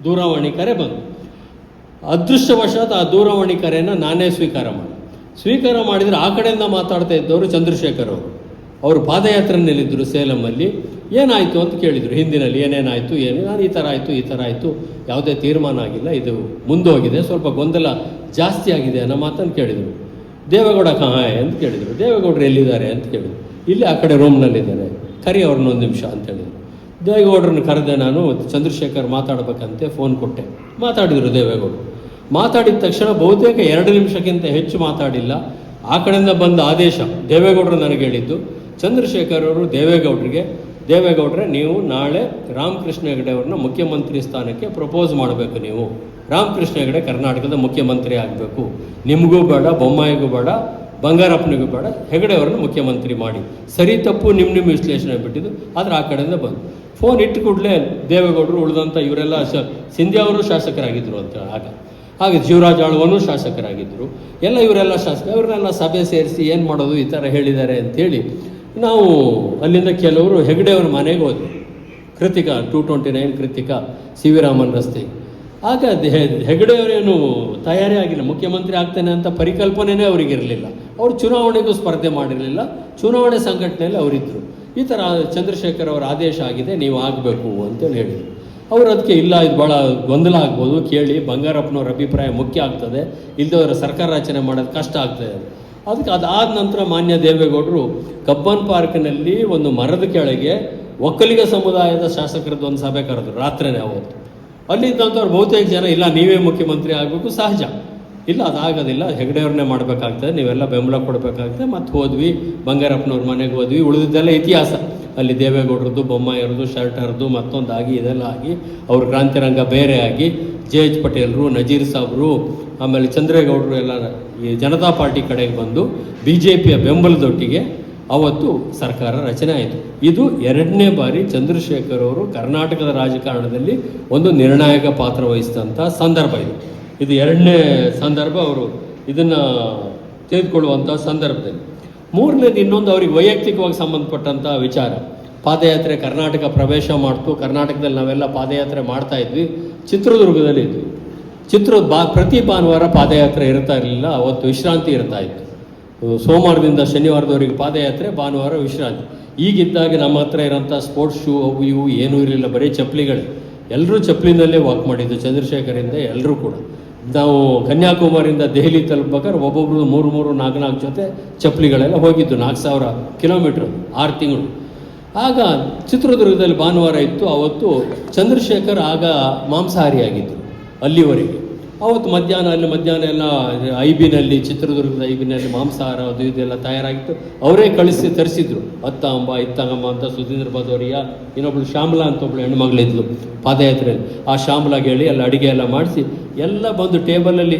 ದೂರವಾಣಿ ಕರೆ ಬಂತು. ಅದೃಷ್ಟವಶಾತ್ ಆ ದೂರವಾಣಿ ಕರೆಯನ್ನು ನಾನೇ ಸ್ವೀಕಾರ ಮಾಡಿದರೆ ಆ ಕಡೆಯಿಂದ ಮಾತಾಡ್ತಾ ಇದ್ದವರು ಚಂದ್ರಶೇಖರ್ ಅವರು ಪಾದಯಾತ್ರೆಯಲ್ಲಿದ್ದರು ಸೇಲಮಲ್ಲಿ. ಏನಾಯಿತು ಅಂತ ಕೇಳಿದರು. ಹಿಂದಿನಲ್ಲಿ ಏನೇನಾಯಿತು, ನಾನು ಈ ಥರ ಆಯಿತು, ಯಾವುದೇ ತೀರ್ಮಾನ ಆಗಿಲ್ಲ, ಇದು ಮುಂದೋಗಿದೆ, ಸ್ವಲ್ಪ ಗೊಂದಲ ಜಾಸ್ತಿ ಆಗಿದೆ ಅನ್ನೋ ಮಾತನ್ನು ಕೇಳಿದರು. ದೇವೇಗೌಡ ಕಹಾಯ್ ಅಂತ ಕೇಳಿದರು. ದೇವೇಗೌಡರು ಎಲ್ಲಿದ್ದಾರೆ ಅಂತ ಕೇಳಿದರು. ಇಲ್ಲಿ ಆ ಕಡೆ ರೂಮ್ನಲ್ಲಿದ್ದಾರೆ, ಕರಿ ಅವ್ರನ್ನ 1 ನಿಮಿಷ ಅಂತ ಹೇಳಿದರು. ದೇವೇಗೌಡರನ್ನ ಕರೆದೆ. ನಾನು ಚಂದ್ರಶೇಖರ್ ಮಾತಾಡಬೇಕಂತೆ ಫೋನ್ ಕೊಟ್ಟೆ. ಮಾತಾಡಿದರು ದೇವೇಗೌಡರು. ಮಾತಾಡಿದ ತಕ್ಷಣ ಬಹುತೇಕ 2 ನಿಮಿಷಕ್ಕಿಂತ ಹೆಚ್ಚು ಮಾತಾಡಿಲ್ಲ. ಆ ಕಡೆಯಿಂದ ಬಂದ ಆದೇಶ ದೇವೇಗೌಡರು ನನಗೆ ಹೇಳಿದ್ದು, ಚಂದ್ರಶೇಖರ್ ಅವರು ದೇವೇಗೌಡರೇ ನೀವು ನಾಳೆ ರಾಮಕೃಷ್ಣ ಹೆಗಡೆ ಅವ್ರನ್ನ ಮುಖ್ಯಮಂತ್ರಿ ಸ್ಥಾನಕ್ಕೆ ಪ್ರಪೋಸ್ ಮಾಡಬೇಕು. ನೀವು ರಾಮಕೃಷ್ಣ ಹೆಗಡೆ ಕರ್ನಾಟಕದ ಮುಖ್ಯಮಂತ್ರಿ ಆಗಬೇಕು. ನಿಮಗೂ ಬೇಡ, ಬೊಮ್ಮಾಯಿಗೂ ಬೇಡ, ಬಂಗಾರಪ್ಪನಿಗೂ ಬೇಡ, ಹೆಗಡೆ ಅವ್ರನ್ನ ಮುಖ್ಯಮಂತ್ರಿ ಮಾಡಿ. ಸರಿ ತಪ್ಪು ನಿಮ್ಮ ವಿಶ್ಲೇಷಣೆ ಬಿಟ್ಟಿದ್ದು. ಆದರೆ ಆ ಕಡೆಯಿಂದ ಬಂದು ಫೋನ್ ಇಟ್ಟು ಕೂಡಲೇ ದೇವೇಗೌಡರು ಉಳಿದಂಥ ಇವರೆಲ್ಲ ಸಿಂಧ್ಯಾ ಅವರು ಶಾಸಕರಾಗಿದ್ದರು ಅಂತ ಹಾಗೆ ಜೀವರಾಜ್ ಆಳ್ವನೂ ಶಾಸಕರಾಗಿದ್ದರು. ಇವರೆಲ್ಲ ಇವ್ರನ್ನೆಲ್ಲ ಸಭೆ ಸೇರಿಸಿ ಏನು ಮಾಡೋದು ಈ ಥರ ಹೇಳಿದ್ದಾರೆ ಅಂಥೇಳಿ ನಾವು ಅಲ್ಲಿಂದ ಕೆಲವರು ಹೆಗಡೆ ಅವ್ರ ಮನೆಗೆ ಹೋದ್ವಿ. ಕೃತಿಕಾ 229 ಕೃತಿಕಾ ಸಿ ವಿ ರಾಮನ್ ರಸ್ತೆ. ಆಗ ಹೆಗಡೆಯವರೇನು ತಯಾರಿ ಆಗಿಲ್ಲ, ಮುಖ್ಯಮಂತ್ರಿ ಆಗ್ತಾನೆ ಅಂತ ಪರಿಕಲ್ಪನೆಯೇ ಅವರಿಗಿರಲಿಲ್ಲ. ಅವರು ಚುನಾವಣೆಗೂ ಸ್ಪರ್ಧೆ ಮಾಡಿರಲಿಲ್ಲ, ಚುನಾವಣೆ ಸಂಘಟನೆಯಲ್ಲಿ ಅವರಿದ್ದರು. ಈ ಥರ ಚಂದ್ರಶೇಖರ್ ಅವರ ಆದೇಶ ಆಗಿದೆ, ನೀವು ಆಗಬೇಕು ಅಂತೇಳಿ ಹೇಳಿದರು. ಅವರು ಅದಕ್ಕೆ ಇಲ್ಲ, ಇದು ಭಾಳ ಗೊಂದಲ ಆಗ್ಬೋದು, ಕೇಳಿ ಬಂಗಾರಪ್ಪನವ್ರ ಅಭಿಪ್ರಾಯ ಮುಖ್ಯ ಆಗ್ತದೆ, ಇಲ್ಲದವರ ಸರ್ಕಾರ ರಚನೆ ಮಾಡೋದು ಕಷ್ಟ ಆಗ್ತದೆ. ಅದಕ್ಕೆ ಅದಾದ ನಂತರ ಮಾನ್ಯ ದೇವೇಗೌಡರು ಕಬ್ಬನ್ ಪಾರ್ಕ್ನಲ್ಲಿ ಒಂದು ಮರದ ಕೆಳಗೆ ಒಕ್ಕಲಿಗ ಸಮುದಾಯದ ಶಾಸಕರದ್ದು ಒಂದು ಸಭೆ ಕರೆದ್ರು, ರಾತ್ರಿನೇ ಅವತ್ತು. ಅಲ್ಲಿದ್ದಂಥವ್ರು ಬಹುತೇಕ ಜನ ಇಲ್ಲ ನೀವೇ ಮುಖ್ಯಮಂತ್ರಿ ಆಗಬೇಕು, ಸಹಜ, ಇಲ್ಲ ಅದಾಗೋದಿಲ್ಲ, ಹೆಗಡೆಯವ್ರನ್ನೇ ಮಾಡಬೇಕಾಗ್ತದೆ, ನೀವೆಲ್ಲ ಬೆಂಬಲ ಕೊಡಬೇಕಾಗ್ತದೆ. ಮತ್ತು ಹೋದ್ವಿ, ಬಂಗಾರಪ್ಪನವ್ರ ಮನೆಗೆ ಹೋದ್ವಿ. ಉಳಿದಿದ್ದೆಲ್ಲ ಇತಿಹಾಸ. ಅಲ್ಲಿ ದೇವೇಗೌಡರದ್ದು, ಬೊಮ್ಮಾಯಿಯವ್ರದ್ದು, ಶರ್ಟರ್ದು ಮತ್ತೊಂದಾಗಿ ಇದೆಲ್ಲ ಆಗಿ, ಅವ್ರ ಕ್ರಾಂತಿರಂಗ ಬೇರೆ ಆಗಿ, ಜೆ.ಎಚ್. ಪಟೇಲ್ರು, ನಜೀರ್ ಸಾಬ್ರು, ಆಮೇಲೆ ಚಂದ್ರೇಗೌಡರು ಎಲ್ಲ ಈ ಜನತಾ ಪಾರ್ಟಿ ಕಡೆಗೆ ಬಂದು BJPಯ ಬೆಂಬಲದೊಟ್ಟಿಗೆ ಅವತ್ತು ಸರ್ಕಾರ ರಚನೆ ಆಯಿತು. ಇದು ಎರಡನೇ ಬಾರಿ ಚಂದ್ರಶೇಖರ್ ಅವರು ಕರ್ನಾಟಕದ ರಾಜಕಾರಣದಲ್ಲಿ ಒಂದು ನಿರ್ಣಾಯಕ ಪಾತ್ರ ವಹಿಸಿದಂಥ ಸಂದರ್ಭ ಇದು ಎರಡನೇ ಸಂದರ್ಭ ಅವರು ಇದನ್ನು ತೆಗೆದುಕೊಳ್ಳುವಂಥ ಸಂದರ್ಭದಲ್ಲಿ. ಮೂರನೇದು ಇನ್ನೊಂದು ಅವ್ರಿಗೆ ವೈಯಕ್ತಿಕವಾಗಿ ಸಂಬಂಧಪಟ್ಟಂಥ ವಿಚಾರ. ಪಾದಯಾತ್ರೆ ಕರ್ನಾಟಕ ಪ್ರವೇಶ ಮಾಡ್ತು. ಕರ್ನಾಟಕದಲ್ಲಿ ನಾವೆಲ್ಲ ಪಾದಯಾತ್ರೆ ಮಾಡ್ತಾ ಇದ್ವಿ. ಚಿತ್ರದುರ್ಗದಲ್ಲಿ ಇದ್ವಿ. ಪ್ರತಿ ಭಾನುವಾರ ಪಾದಯಾತ್ರೆ ಇರ್ತಾ ಇರಲಿಲ್ಲ, ಅವತ್ತು ವಿಶ್ರಾಂತಿ ಇರ್ತಾ ಇತ್ತು. ಸೋಮವಾರದಿಂದ ಶನಿವಾರದವರೆಗೆ ಪಾದಯಾತ್ರೆ, ಭಾನುವಾರ ವಿಶ್ರಾಂತಿ. ಈಗಿದ್ದಾಗ ನಮ್ಮ ಹತ್ರ ಇರೋಂಥ ಸ್ಪೋರ್ಟ್ಸ್ ಶೂ ಅವು ಇವು ಏನೂ ಇರಲಿಲ್ಲ, ಬರೀ ಚಪ್ಪಲಿಗಳೇ. ಎಲ್ಲರೂ ಚಪ್ಪಲಿನಲ್ಲೇ ವಾಕ್ ಮಾಡಿದ್ದು, ಚಂದ್ರಶೇಖರಿಂದ ಎಲ್ಲರೂ ಕೂಡ. ನಾವು ಕನ್ಯಾಕುಮಾರಿಯಿಂದ ದೆಹಲಿ ತಲುಪಬೇಕಾದ್ರೆ ಒಬ್ಬೊಬ್ರು 3-4 ಜೊತೆ ಚಪ್ಪಲಿಗಳೆಲ್ಲ ಹೋಗಿದ್ದು, 4000 ಕಿಲೋಮೀಟ್ರ್, 6 ತಿಂಗಳು. ಆಗ ಚಿತ್ರದುರ್ಗದಲ್ಲಿ ಭಾನುವಾರ ಇತ್ತು. ಅವತ್ತು ಚಂದ್ರಶೇಖರ್ ಆಗ ಮಾಂಸಾಹಾರಿಯಾಗಿದ್ದರು ಅಲ್ಲಿವರೆಗೆ. ಅವತ್ತು ಮಧ್ಯಾಹ್ನ ಎಲ್ಲ ಐಬಿನಲ್ಲಿ, ಚಿತ್ರದುರ್ಗದ ಐಬಿನಲ್ಲಿ ಮಾಂಸಾಹಾರ ಅದು ಇದೆಲ್ಲ ತಯಾರಾಗಿತ್ತು. ಅವರೇ ಕಳಿಸಿ ತರಿಸಿದ್ರು. ಅತ್ತಂಬ ಇತ್ತಂಗಮ್ಮ ಅಂತ ಸುಧೀಂದ್ರ ಬದೋರಿಯ, ಇನ್ನೊಬ್ಳು ಶ್ಯಾಮಲಾ ಅಂತ ಒಬ್ಳು ಹೆಣ್ಮಗಳಿದ್ಲು ಪಾದಯಾತ್ರೆಯಲ್ಲಿ. ಆ ಶ್ಯಾಮಲಾಗೆ ಹೇಳಿ ಎಲ್ಲ ಅಡುಗೆ ಎಲ್ಲ ಮಾಡಿಸಿ ಎಲ್ಲ ಬಂದು ಟೇಬಲಲ್ಲಿ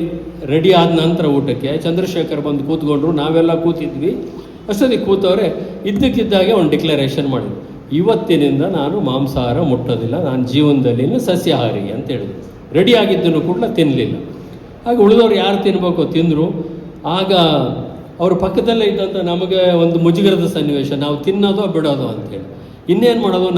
ರೆಡಿ ಆದ ನಂತರ ಊಟಕ್ಕೆ ಚಂದ್ರಶೇಖರ್ ಬಂದು ಕೂತ್ಕೊಂಡ್ರು. ನಾವೆಲ್ಲ ಕೂತಿದ್ವಿ. ಅಷ್ಟೊತ್ತಿಗೆ ಕೂತವ್ರೆ ಇದ್ದಕ್ಕಿದ್ದಾಗೆ ಒಂದು ಡಿಕ್ಲರೇಷನ್ ಮಾಡಿದ್ರು, ಇವತ್ತಿನಿಂದ ನಾನು ಮಾಂಸಾಹಾರ ಮುಟ್ಟೋದಿಲ್ಲ, ನಾನು ಜೀವನದಲ್ಲಿ ಸಸ್ಯಾಹಾರಿ ಅಂತ ಹೇಳಿದ್ರು. ರೆಡಿ ಆಗಿದ್ದನ್ನು ಕೂಡ ತಿನ್ನಲಿಲ್ಲ. ಆಗ ಉಳಿದವ್ರು ಯಾರು ತಿನ್ನಬೇಕು ತಿಂದರು. ಆಗ ಅವ್ರ ಪಕ್ಕದಲ್ಲೇ ಇದ್ದಂಥ ನಮಗೆ ಒಂದು ಮುಜುಗರದ ಸನ್ನಿವೇಶ, ನಾವು ತಿನ್ನೋದೋ ಬಿಡೋದೋ ಅಂತೇಳಿ. ಇನ್ನೇನು ಮಾಡೋದು,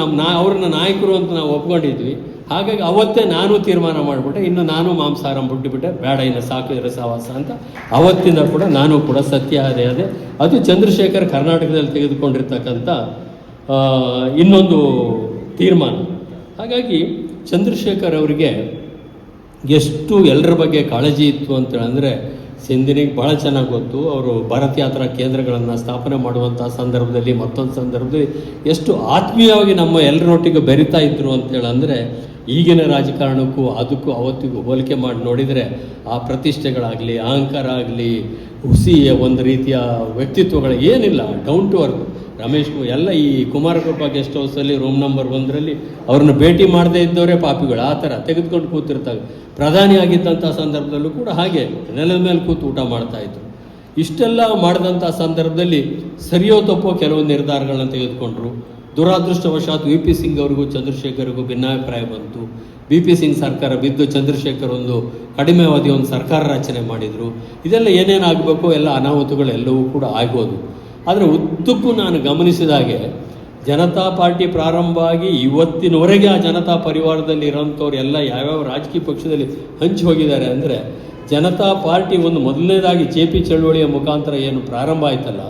ಅವ್ರನ್ನ ನಾಯಕರು ಅಂತ ನಾವು ಒಪ್ಕೊಂಡಿದ್ವಿ. ಹಾಗಾಗಿ ಅವತ್ತೇ ನಾನು ತೀರ್ಮಾನ ಮಾಡಿಬಿಟ್ಟೆ, ಇನ್ನು ನಾನು ಮಾಂಸಾಹಾರ ಬಿಟ್ಟುಬಿಟ್ಟೆ, ಬೇಡ ಇನ್ನು ಸಾಕು ಇರೋ ಸಹವಾಸ ಅಂತ. ಅವತ್ತಿಂದ ಕೂಡ ನಾನು ಕೂಡ ಸತ್ಯಾಹಾರಿ ಅದೇ. ಅದು ಚಂದ್ರಶೇಖರ್ ಕರ್ನಾಟಕದಲ್ಲಿ ತೆಗೆದುಕೊಂಡಿರ್ತಕ್ಕಂಥ ಇನ್ನೊಂದು ತೀರ್ಮಾನ. ಹಾಗಾಗಿ ಚಂದ್ರಶೇಖರ್ ಅವರಿಗೆ ಎಷ್ಟು ಎಲ್ಲರ ಬಗ್ಗೆ ಕಾಳಜಿ ಇತ್ತು ಅಂತೇಳಂದರೆ ಸಿಂಧಿನಿಗೆ ಭಾಳ ಚೆನ್ನಾಗಿ ಗೊತ್ತು. ಅವರು ಭಾರತ್ ಯಾತ್ರಾ ಕೇಂದ್ರಗಳನ್ನು ಸ್ಥಾಪನೆ ಮಾಡುವಂಥ ಸಂದರ್ಭದಲ್ಲಿ, ಮತ್ತೊಂದು ಸಂದರ್ಭದಲ್ಲಿ ಎಷ್ಟು ಆತ್ಮೀಯವಾಗಿ ನಮ್ಮ ಎಲ್ಲರೊಟ್ಟಿಗೆ ಬೆರಿತಾ ಇದ್ರು ಅಂತೇಳಂದರೆ, ಈಗಿನ ರಾಜಕಾರಣಕ್ಕೂ ಅದಕ್ಕೂ ಅವತ್ತಿಗೂ ಹೋಲಿಕೆ ಮಾಡಿ ನೋಡಿದರೆ ಆ ಪ್ರತಿಷ್ಠೆಗಳಾಗಲಿ, ಅಹಂಕಾರ ಆಗಲಿ, ಹುಸಿಯ ಒಂದು ರೀತಿಯ ವ್ಯಕ್ತಿತ್ವಗಳು ಏನಿಲ್ಲ, ಡೌನ್ ಟು ಅರ್ತ್. ರಮೇಶ್ ಎಲ್ಲ ಈ ಕುಮಾರಕೃಪಾ ಗೆಸ್ಟ್ ಹೌಸಲ್ಲಿ ರೂಮ್ ನಂಬರ್ 1ರಲ್ಲಿ ಅವ್ರನ್ನ ಭೇಟಿ ಮಾಡದೇ ಇದ್ದವರೇ ಪಾಪಿಗಳು, ಆ ಥರ ತೆಗೆದುಕೊಂಡು ಕೂತಿರ್ತಾರೆ. ಪ್ರಧಾನಿ ಆಗಿದ್ದಂಥ ಸಂದರ್ಭದಲ್ಲೂ ಕೂಡ ಹಾಗೆ ನೆಲದ ಮೇಲೆ ಕೂತು ಊಟ ಮಾಡ್ತಾಯಿದ್ರು. ಇಷ್ಟೆಲ್ಲ ಮಾಡಿದಂಥ ಸಂದರ್ಭದಲ್ಲಿ ಸರಿಯೋ ತಪ್ಪೋ ಕೆಲವು ನಿರ್ಧಾರಗಳನ್ನ ತೆಗೆದುಕೊಂಡ್ರು. ದುರಾದೃಷ್ಟವಶಾತ್ ವಿ ಪಿ ಸಿಂಗ್ ಅವರಿಗೂ ಚಂದ್ರಶೇಖರ್ಗೂ ಭಿನ್ನಾಭಿಪ್ರಾಯ ಬಂತು. ವಿ ಪಿ ಸಿಂಗ್ ಸರ್ಕಾರ ಬಿದ್ದು ಚಂದ್ರಶೇಖರ್ ಒಂದು ಕಡಿಮೆ ಅವಧಿ ಒಂದು ಸರ್ಕಾರ ರಚನೆ ಮಾಡಿದರು. ಇದೆಲ್ಲ ಏನೇನಾಗಬೇಕು ಎಲ್ಲ ಅನಾಹುತಗಳೆಲ್ಲವೂ ಕೂಡ ಆಗೋದು. ಆದರೆ ಉದ್ದಕ್ಕೂ ನಾನು ಗಮನಿಸಿದ ಹಾಗೆ ಜನತಾ ಪಾರ್ಟಿ ಪ್ರಾರಂಭ ಆಗಿ ಇವತ್ತಿನವರೆಗೆ ಆ ಜನತಾ ಪರಿವಾರದಲ್ಲಿ ಇರೋಂಥವ್ರು ಎಲ್ಲ ಯಾವ್ಯಾವ ರಾಜಕೀಯ ಪಕ್ಷದಲ್ಲಿ ಹಂಚಿ ಹೋಗಿದ್ದಾರೆ ಅಂದರೆ, ಜನತಾ ಪಾರ್ಟಿ ಒಂದು ಮೊದಲನೇದಾಗಿ JP ಚಳವಳಿಯ ಮುಖಾಂತರ ಏನು ಪ್ರಾರಂಭ ಆಯ್ತಲ್ಲ,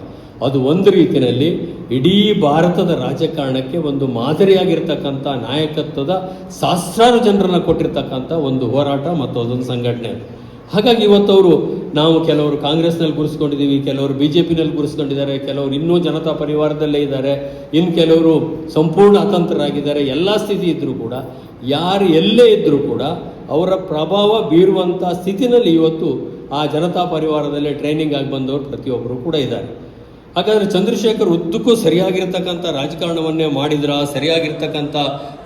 ಅದು ಒಂದು ರೀತಿಯಲ್ಲಿ ಇಡೀ ಭಾರತದ ರಾಜಕಾರಣಕ್ಕೆ ಒಂದು ಮಾದರಿಯಾಗಿರ್ತಕ್ಕಂಥ ನಾಯಕತ್ವದ ಸಹಸ್ರಾರು ಜನರನ್ನು ಕೊಟ್ಟಿರ್ತಕ್ಕಂಥ ಒಂದು ಹೋರಾಟ ಮತ್ತು ಅದೊಂದು ಸಂಘಟನೆ. ಹಾಗಾಗಿ ಇವತ್ತವರು ನಾವು ಕೆಲವರು ಕಾಂಗ್ರೆಸ್ನಲ್ಲಿ ಗುರುಸ್ಕೊಂಡಿದ್ದೀವಿ, ಕೆಲವರು BJPನಲ್ಲಿ ಗುರುಸ್ಕೊಂಡಿದ್ದಾರೆ, ಕೆಲವರು ಇನ್ನೂ ಜನತಾ ಪರಿವಾರದಲ್ಲೇ ಇದ್ದಾರೆ, ಇನ್ನು ಕೆಲವರು ಸಂಪೂರ್ಣ ಅತಂತ್ರರಾಗಿದ್ದಾರೆ. ಎಲ್ಲ ಸ್ಥಿತಿ ಇದ್ದರೂ ಕೂಡ, ಯಾರು ಎಲ್ಲೇ ಇದ್ದರೂ ಕೂಡ ಅವರ ಪ್ರಭಾವ ಬೀರುವಂಥ ಸ್ಥಿತಿನಲ್ಲಿ ಇವತ್ತು ಆ ಜನತಾ ಪರಿವಾರದಲ್ಲೇ ಟ್ರೈನಿಂಗ್ ಆಗಿ ಬಂದವರು ಪ್ರತಿಯೊಬ್ಬರು ಕೂಡ ಇದ್ದಾರೆ. ಹಾಗಾದರೆ ಚಂದ್ರಶೇಖರ್ ಉದ್ದಕ್ಕೂ ಸರಿಯಾಗಿರ್ತಕ್ಕಂಥ ರಾಜಕಾರಣವನ್ನೇ ಮಾಡಿದ್ರ, ಸರಿಯಾಗಿರ್ತಕ್ಕಂಥ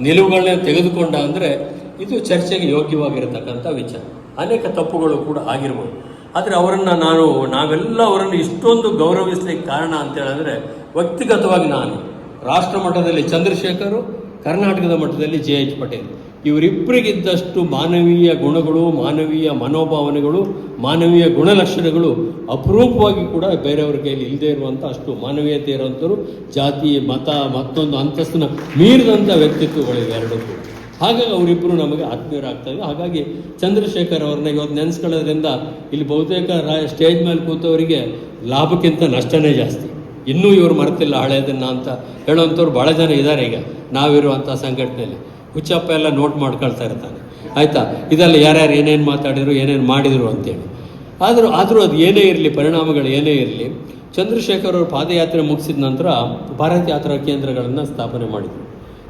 ನಿಲುವುಗಳನ್ನೇ ತೆಗೆದುಕೊಂಡ ಅಂದರೆ ಇದು ಚರ್ಚೆಗೆ ಯೋಗ್ಯವಾಗಿರತಕ್ಕಂಥ ವಿಚಾರ. ಅನೇಕ ತಪ್ಪುಗಳು ಕೂಡ ಆಗಿರ್ಬೋದು. ಆದರೆ ನಾವೆಲ್ಲ ಅವರನ್ನು ಇಷ್ಟೊಂದು ಗೌರವಿಸಲಿಕ್ಕೆ ಕಾರಣ ಅಂತೇಳಿದ್ರೆ, ವ್ಯಕ್ತಿಗತವಾಗಿ ನಾನು ರಾಷ್ಟ್ರ ಮಟ್ಟದಲ್ಲಿ ಚಂದ್ರಶೇಖರು, ಕರ್ನಾಟಕದ ಮಟ್ಟದಲ್ಲಿ JH ಪಟೇಲ್, ಇವರಿಬ್ಬರಿಗಿದ್ದಷ್ಟು ಮಾನವೀಯ ಗುಣಗಳು, ಮಾನವೀಯ ಮನೋಭಾವನೆಗಳು, ಮಾನವೀಯ ಗುಣಲಕ್ಷಣಗಳು ಅಪರೂಪವಾಗಿ ಕೂಡ ಬೇರೆಯವ್ರ ಕೈಲಿ ಇಲ್ಲದೆ ಇರುವಂಥ ಅಷ್ಟು ಮಾನವೀಯತೆ ಇರುವಂಥವ್ರು, ಜಾತಿ ಮತ ಮತ್ತೊಂದು ಅಂತಸ್ತನ್ನ ಮೀರಿದಂಥ ವ್ಯಕ್ತಿತ್ವಗಳು ಇವೆರಡೂ ಕೂಡ. ಹಾಗಾಗಿ ಅವರಿಬ್ಬರು ನಮಗೆ ಆತ್ಮೀಯರಾಗ್ತಾ ಇದ್ರು. ಹಾಗಾಗಿ ಚಂದ್ರಶೇಖರ್ ಅವ್ರನ್ನ ಇವತ್ತು ನೆನೆಸ್ಕೊಳ್ಳೋದ್ರಿಂದ ಇಲ್ಲಿ ಬಹುತೇಕ ಸ್ಟೇಜ್ ಮೇಲೆ ಕೂತವರಿಗೆ ಲಾಭಕ್ಕಿಂತ ನಷ್ಟನೇ ಜಾಸ್ತಿ. ಇನ್ನೂ ಇವರು ಮರೆತಿಲ್ಲ ಹಳೆಯದನ್ನು ಅಂತ ಹೇಳುವಂಥವ್ರು ಭಾಳ ಜನ ಇದ್ದಾರೆ. ಈಗ ನಾವಿರುವಂಥ ಸಂಘಟನೆಯಲ್ಲಿ ಹುಚ್ಚಪ್ಪ ಎಲ್ಲ ನೋಟ್ ಮಾಡ್ಕೊಳ್ತಾ ಇರ್ತಾನೆ, ಆಯಿತಾ, ಇದೆಲ್ಲ ಯಾರ್ಯಾರು ಏನೇನು ಮಾತಾಡಿದ್ರು ಏನೇನು ಮಾಡಿದರು ಅಂತೇಳಿ. ಆದರೂ ಅದು ಏನೇ ಇರಲಿ, ಪರಿಣಾಮಗಳು ಏನೇ ಇರಲಿ, ಚಂದ್ರಶೇಖರ್ ಅವರು ಪಾದಯಾತ್ರೆ ಮುಗಿಸಿದ ನಂತರ ಭಾರತ್ ಯಾತ್ರಾ ಕೇಂದ್ರಗಳನ್ನು ಸ್ಥಾಪನೆ ಮಾಡಿದರು.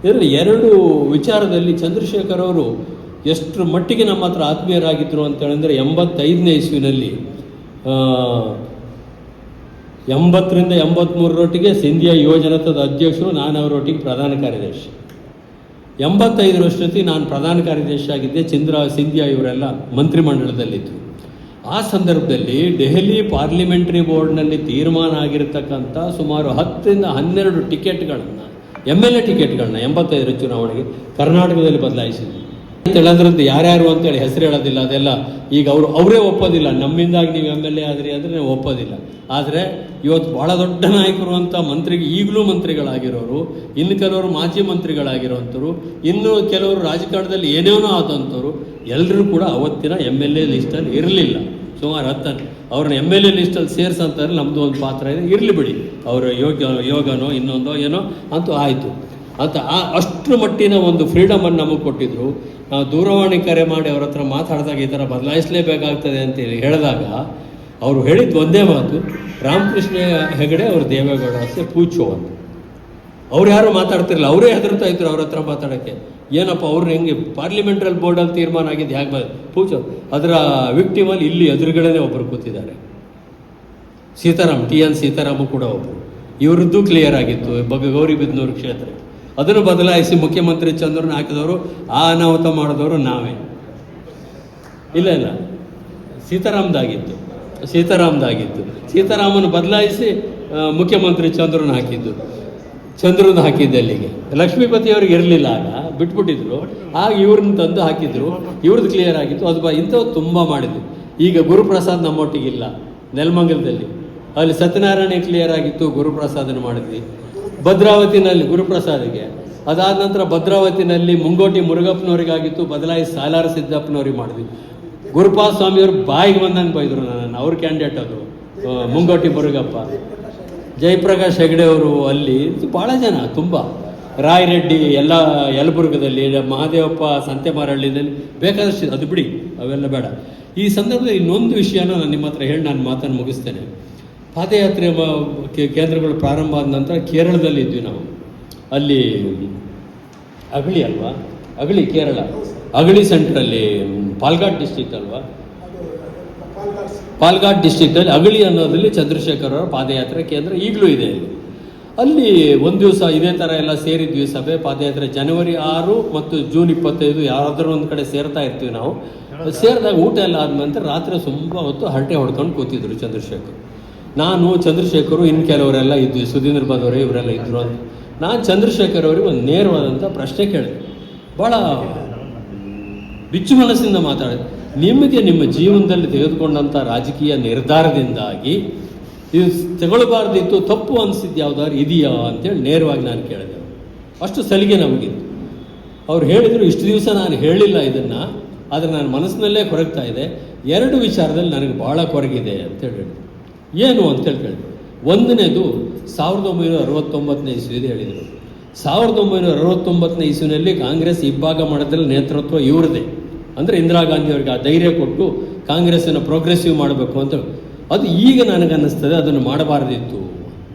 ಇದರಲ್ಲಿ 2 ವಿಚಾರದಲ್ಲಿ ಚಂದ್ರಶೇಖರ್ ಅವರು ಎಷ್ಟು ಮಟ್ಟಿಗೆ ನಮ್ಮ ಹತ್ರ ಆತ್ಮೀಯರಾಗಿದ್ದರು ಅಂತೇಳಿದ್ರೆ 85ನೇ ಇಸ್ವಿನಲ್ಲಿ 80ರಿಂದ 83ರೊಟ್ಟಿಗೆ ಸಿಂಧಿಯಾ ಯುವ ಜನತಾದ ಅಧ್ಯಕ್ಷರು, ನಾನು ಅವರೊಟ್ಟಿಗೆ ಪ್ರಧಾನ ಕಾರ್ಯದರ್ಶಿ. 85ರಷ್ಟೊತ್ತಿಗೆ ನಾನು ಪ್ರಧಾನ ಕಾರ್ಯದರ್ಶಿ ಆಗಿದ್ದೆ, ಸಿಂಧಿಯಾ ಇವರೆಲ್ಲ ಮಂತ್ರಿಮಂಡಲದಲ್ಲಿದ್ದರು. ಆ ಸಂದರ್ಭದಲ್ಲಿ ದೆಹಲಿ ಪಾರ್ಲಿಮೆಂಟ್ರಿ ಬೋರ್ಡ್ನಲ್ಲಿ ತೀರ್ಮಾನ ಆಗಿರತಕ್ಕಂಥ ಸುಮಾರು 10ರಿಂದ 12 ಟಿಕೆಟ್ಗಳನ್ನು, MLA ಟಿಕೆಟ್ಗಳನ್ನ 85ರ ಚುನಾವಣೆಗೆ ಕರ್ನಾಟಕದಲ್ಲಿ ಬದಲಾಯಿಸಿದ್ರು. ಹೇಳೋದ್ರದ್ದು ಯಾರ್ಯಾರು ಅಂತೇಳಿ ಹೆಸರು ಹೇಳೋದಿಲ್ಲ, ಅದೆಲ್ಲ ಈಗ ಅವರೇ ಒಪ್ಪೋದಿಲ್ಲ. ನಮ್ಮಿಂದಾಗಿ ನೀವು MLA ಆದ್ರಿ ಅಂದರೆ ನಾವು ಒಪ್ಪೋದಿಲ್ಲ. ಆದರೆ ಇವತ್ತು ಭಾಳ ದೊಡ್ಡ ನಾಯಕರು ಅಂತ ಈಗಲೂ ಮಂತ್ರಿಗಳಾಗಿರೋರು, ಇನ್ನು ಕೆಲವರು ಮಾಜಿ ಮಂತ್ರಿಗಳಾಗಿರೋಂಥವ್ರು, ಇನ್ನು ಕೆಲವರು ರಾಜಕಾರಣದಲ್ಲಿ ಏನೇನೋ ಆದಂಥವ್ರು ಎಲ್ಲರೂ ಕೂಡ ಅವತ್ತಿನ MLA ಲಿಸ್ಟಲ್ಲಿ ಇರಲಿಲ್ಲ. ಸುಮಾರು 10 ಅವ್ರನ್ನ MLA ಲಿಸ್ಟಲ್ಲಿ ಸೇರಿಸಂತಾರೆ. ನಮ್ಮದು ಒಂದು ಪಾತ್ರ ಇದೆ, ಇರಲಿ ಬಿಡಿ, ಅವರ ಯೋಗನೋ ಇನ್ನೊಂದೋ ಏನೋ ಅಂತೂ ಆಯಿತು ಅಂತ ಅಷ್ಟರ ಮಟ್ಟಿನ ಒಂದು ಫ್ರೀಡಮನ್ನು ನಮಗೆ ಕೊಟ್ಟಿದ್ರು. ನಾವು ದೂರವಾಣಿ ಕರೆ ಮಾಡಿ ಅವ್ರ ಹತ್ರ ಮಾತಾಡಿದಾಗ ಈ ಥರ ಬದಲಾಯಿಸಲೇಬೇಕಾಗ್ತದೆ ಅಂತೇಳಿ ಹೇಳಿದಾಗ ಅವರು ಹೇಳಿದ್ದು ಒಂದೇ ಮಾತು, ರಾಮಕೃಷ್ಣ ಹೆಗಡೆ ಅವರು ದೇವೇಗೌಡ ಅಷ್ಟೇ ಪೂಚೋ ಅಂತ. ಅವ್ರು ಯಾರು ಮಾತಾಡ್ತಿರಲಿಲ್ಲ, ಅವರೇ ಹೆದರ್ತಾ ಇದ್ರು ಅವ್ರ ಹತ್ರ ಮಾತಾಡೋಕ್ಕೆ. ಏನಪ್ಪ ಅವ್ರನ್ನ ಹೆಂಗೆ ಪಾರ್ಲಿಮೆಂಟ್ರಲ್ ಬೋರ್ಡಲ್ಲಿ ತೀರ್ಮಾನ ಆಗಿದ್ದು ಹೇಗೆ ಪೂಚೋ, ಅದರ ವಿಕ್ಟಿಮಲ್ಲಿ ಇಲ್ಲಿ ಎದುರುಗಡೆನೇ ಒಬ್ಬರು ಕೂತಿದ್ದಾರೆ, ಸೀತಾರಾಮ್, TN ಸೀತಾರಾಮು ಕೂಡ ಒಬ್ಬರು. ಇವರದ್ದು ಕ್ಲಿಯರ್ ಆಗಿತ್ತು ಗೌರಿಬಿದನೂರು ಕ್ಷೇತ್ರ. ಅದನ್ನು ಬದಲಾಯಿಸಿ ಮುಖ್ಯಮಂತ್ರಿ ಚಂದ್ರನ ಹಾಕಿದವರು, ಆ ಅನಾಹುತ ಮಾಡಿದವರು ನಾವೇ. ಇಲ್ಲ ಸೀತಾರಾಮ್ದಾಗಿತ್ತು. ಸೀತಾರಾಮನ ಬದಲಾಯಿಸಿ ಮುಖ್ಯಮಂತ್ರಿ ಚಂದ್ರನ ಹಾಕಿದ್ದು ಅಲ್ಲಿಗೆ. ಲಕ್ಷ್ಮೀಪತಿಯವ್ರಿಗೆ ಇರಲಿಲ್ಲ, ಆಗ ಬಿಟ್ಬಿಟ್ಟಿದ್ರು. ಆಗ ಇವ್ರನ್ನ ತಂದು ಹಾಕಿದ್ರು, ಇವ್ರದ್ದು ಕ್ಲಿಯರ್ ಆಗಿತ್ತು. ಅದು ಇಂಥವು ತುಂಬ ಮಾಡಿದ್ವಿ. ಈಗ ಗುರುಪ್ರಸಾದ್ ನಮ್ಮೊಟ್ಟಿಗಿಲ್ಲ, ನೆಲಮಂಗಲದಲ್ಲಿ. ಅಲ್ಲಿ ಸತ್ಯನಾರಾಯಣ ಕ್ಲಿಯರ್ ಆಗಿತ್ತು, ಗುರುಪ್ರಸಾದನ ಮಾಡಿದ್ವಿ. ಭದ್ರಾವತಿನಲ್ಲಿ ಗುರುಪ್ರಸಾದಿಗೆ, ಅದಾದ ನಂತರ ಭದ್ರಾವತಿನಲ್ಲಿ ಮುಂಗೋಟಿ ಮುರುಗಪ್ಪನವ್ರಿಗಾಗಿತ್ತು, ಬದಲಾಯಿಸಿ ಸಾಲಾರ ಸಿದ್ದಪ್ಪನವ್ರಿಗೆ ಮಾಡಿದ್ವಿ. ಗುರುಪಾದ ಸ್ವಾಮಿಯವರು ಬಾಯಿಗೆ ಬಂದಂಗೆ ಬೈದರು ನನ್ನನ್ನು, ಅವ್ರ ಕ್ಯಾಂಡಿಡೇಟ್ ಅದು ಮುಂಗೋಟಿ ಮುರುಗಪ್ಪ. ಜಯಪ್ರಕಾಶ್ ಹೆಗಡೆ ಅವರು ಅಲ್ಲಿ, ಭಾಳ ಜನ ತುಂಬ, ರಾಯರೆಡ್ಡಿ ಎಲ್ಲ ಯಲಬುರ್ಗದಲ್ಲಿ, ಮಹಾದೇವಪ್ಪ ಸಂತೆಮಾರಹಳ್ಳಿನಲ್ಲಿ ಬೇಕಾದಷ್ಟು, ಅದು ಬಿಡಿ, ಅವೆಲ್ಲ ಬೇಡ. ಈ ಸಂದರ್ಭದಲ್ಲಿ ಇನ್ನೊಂದು ವಿಷಯನ ನಾನು ನಿಮ್ಮ ಹತ್ರ ಹೇಳಿ ನಾನು ಮಾತನ್ನು ಮುಗಿಸ್ತೇನೆ. ಪಾದಯಾತ್ರೆ ಕೇಂದ್ರಗಳು ಪ್ರಾರಂಭ ಆದ ನಂತರ ಕೇರಳದಲ್ಲಿ ಇದ್ವಿ ನಾವು. ಅಲ್ಲಿ ಅಗಳಿ ಅಲ್ವಾ, ಅಗಳಿ ಕೇರಳ, ಅಗಳಿ ಸೆಂಟ್ರಲ್ಲಿ ಪಾಲ್ಘಾಟ್ ಡಿಸ್ಟ್ರಿಕ್ಟ್ ಅಲ್ವಾ, ಪಾಲ್ಘಾಟ್ ಡಿಸ್ಟ್ರಿಕ್ಟಲ್ಲಿ ಅಗಳಿ ಅನ್ನೋದ್ರಲ್ಲಿ ಚಂದ್ರಶೇಖರ್ ಅವರ ಪಾದಯಾತ್ರೆ ಕೇಂದ್ರ ಈಗಲೂ ಇದೆ. ಅಲ್ಲಿ ಒಂದು ದಿವಸ ಇದೇ ಥರ ಎಲ್ಲ ಸೇರಿದ್ವಿ ಸಭೆ, ಪಾದಯಾತ್ರೆ ಜನವರಿ 6 ಮತ್ತು ಜೂನ್ 25 ಯಾರಾದರೂ ಒಂದು ಕಡೆ ಸೇರ್ತಾ ಇರ್ತೀವಿ ನಾವು. ಸೇರಿದಾಗ ಊಟ ಎಲ್ಲ ಆದ ನಂತರ ರಾತ್ರಿ ತುಂಬ ಹೊತ್ತು ಹರಟೆ ಹೊಡ್ಕೊಂಡು ಕೂತಿದ್ರು ಚಂದ್ರಶೇಖರ್. ನಾನು, ಚಂದ್ರಶೇಖರು, ಇನ್ನು ಕೆಲವರೆಲ್ಲ ಇದ್ವಿ, ಸುಧೀಂದ್ರ ಬದವರೇ ಇವರೆಲ್ಲ ಇದ್ದರು ಅಂತ. ನಾನು ಚಂದ್ರಶೇಖರ್ ಅವರಿಗೆ ಒಂದು ನೇರವಾದಂಥ ಪ್ರಶ್ನೆ ಕೇಳಿದೆ, ಭಾಳ ಬಿಚ್ಚು ಮನಸ್ಸಿಂದ ಮಾತಾಡಿದೆ. ನಿಮಗೆ ನಿಮ್ಮ ಜೀವನದಲ್ಲಿ ತೆಗೆದುಕೊಂಡಂಥ ರಾಜಕೀಯ ನಿರ್ಧಾರದಿಂದಾಗಿ ಇದು ತಗೊಳ್ಬಾರ್ದಿತ್ತು, ತಪ್ಪು ಅನಿಸಿದ್ದು ಯಾವ್ದಾದ್ರು ಇದೆಯಾ ಅಂತೇಳಿ ನೇರವಾಗಿ ನಾನು ಕೇಳಿದೆ. ಅಷ್ಟು ಸಲಿಗೆ ನಮಗಿತ್ತು. ಅವ್ರು ಹೇಳಿದರು, ಇಷ್ಟು ದಿವಸ ನಾನು ಹೇಳಿಲ್ಲ ಇದನ್ನು, ಆದರೆ ನನ್ನ ಮನಸ್ಸಿನಲ್ಲೇ ಕೊರಗ್ತಾ ಇದೆ. 2 ವಿಚಾರದಲ್ಲಿ ನನಗೆ ಭಾಳ ಕೊರಗಿದೆ ಅಂತೇಳಿ ಹೇಳಿದ್ರು. ಏನು ಅಂತೇಳಿ ಕೇಳಿದ್ರು. ಒಂದನೇದು 1969ನೇ ಇಸ್ವಿದು ಹೇಳಿದರು. 1969ನೇ ಇಸ್ವಿನಲ್ಲಿ ಕಾಂಗ್ರೆಸ್ ಇಬ್ಬಾಗ ಮಾಡೋದ್ರಲ್ಲಿ ನೇತೃತ್ವ ಇವ್ರದೇ. ಅಂದರೆ ಇಂದಿರಾ ಗಾಂಧಿ ಅವರಿಗೆ ಆ ಧೈರ್ಯ ಕೊಟ್ಟು ಕಾಂಗ್ರೆಸ್ಸನ್ನು ಪ್ರೋಗ್ರೆಸಿವ್ ಮಾಡಬೇಕು ಅಂತ. ಅದು ಈಗ ನನಗನ್ನಿಸ್ತದೆ ಅದನ್ನು ಮಾಡಬಾರ್ದಿತ್ತು.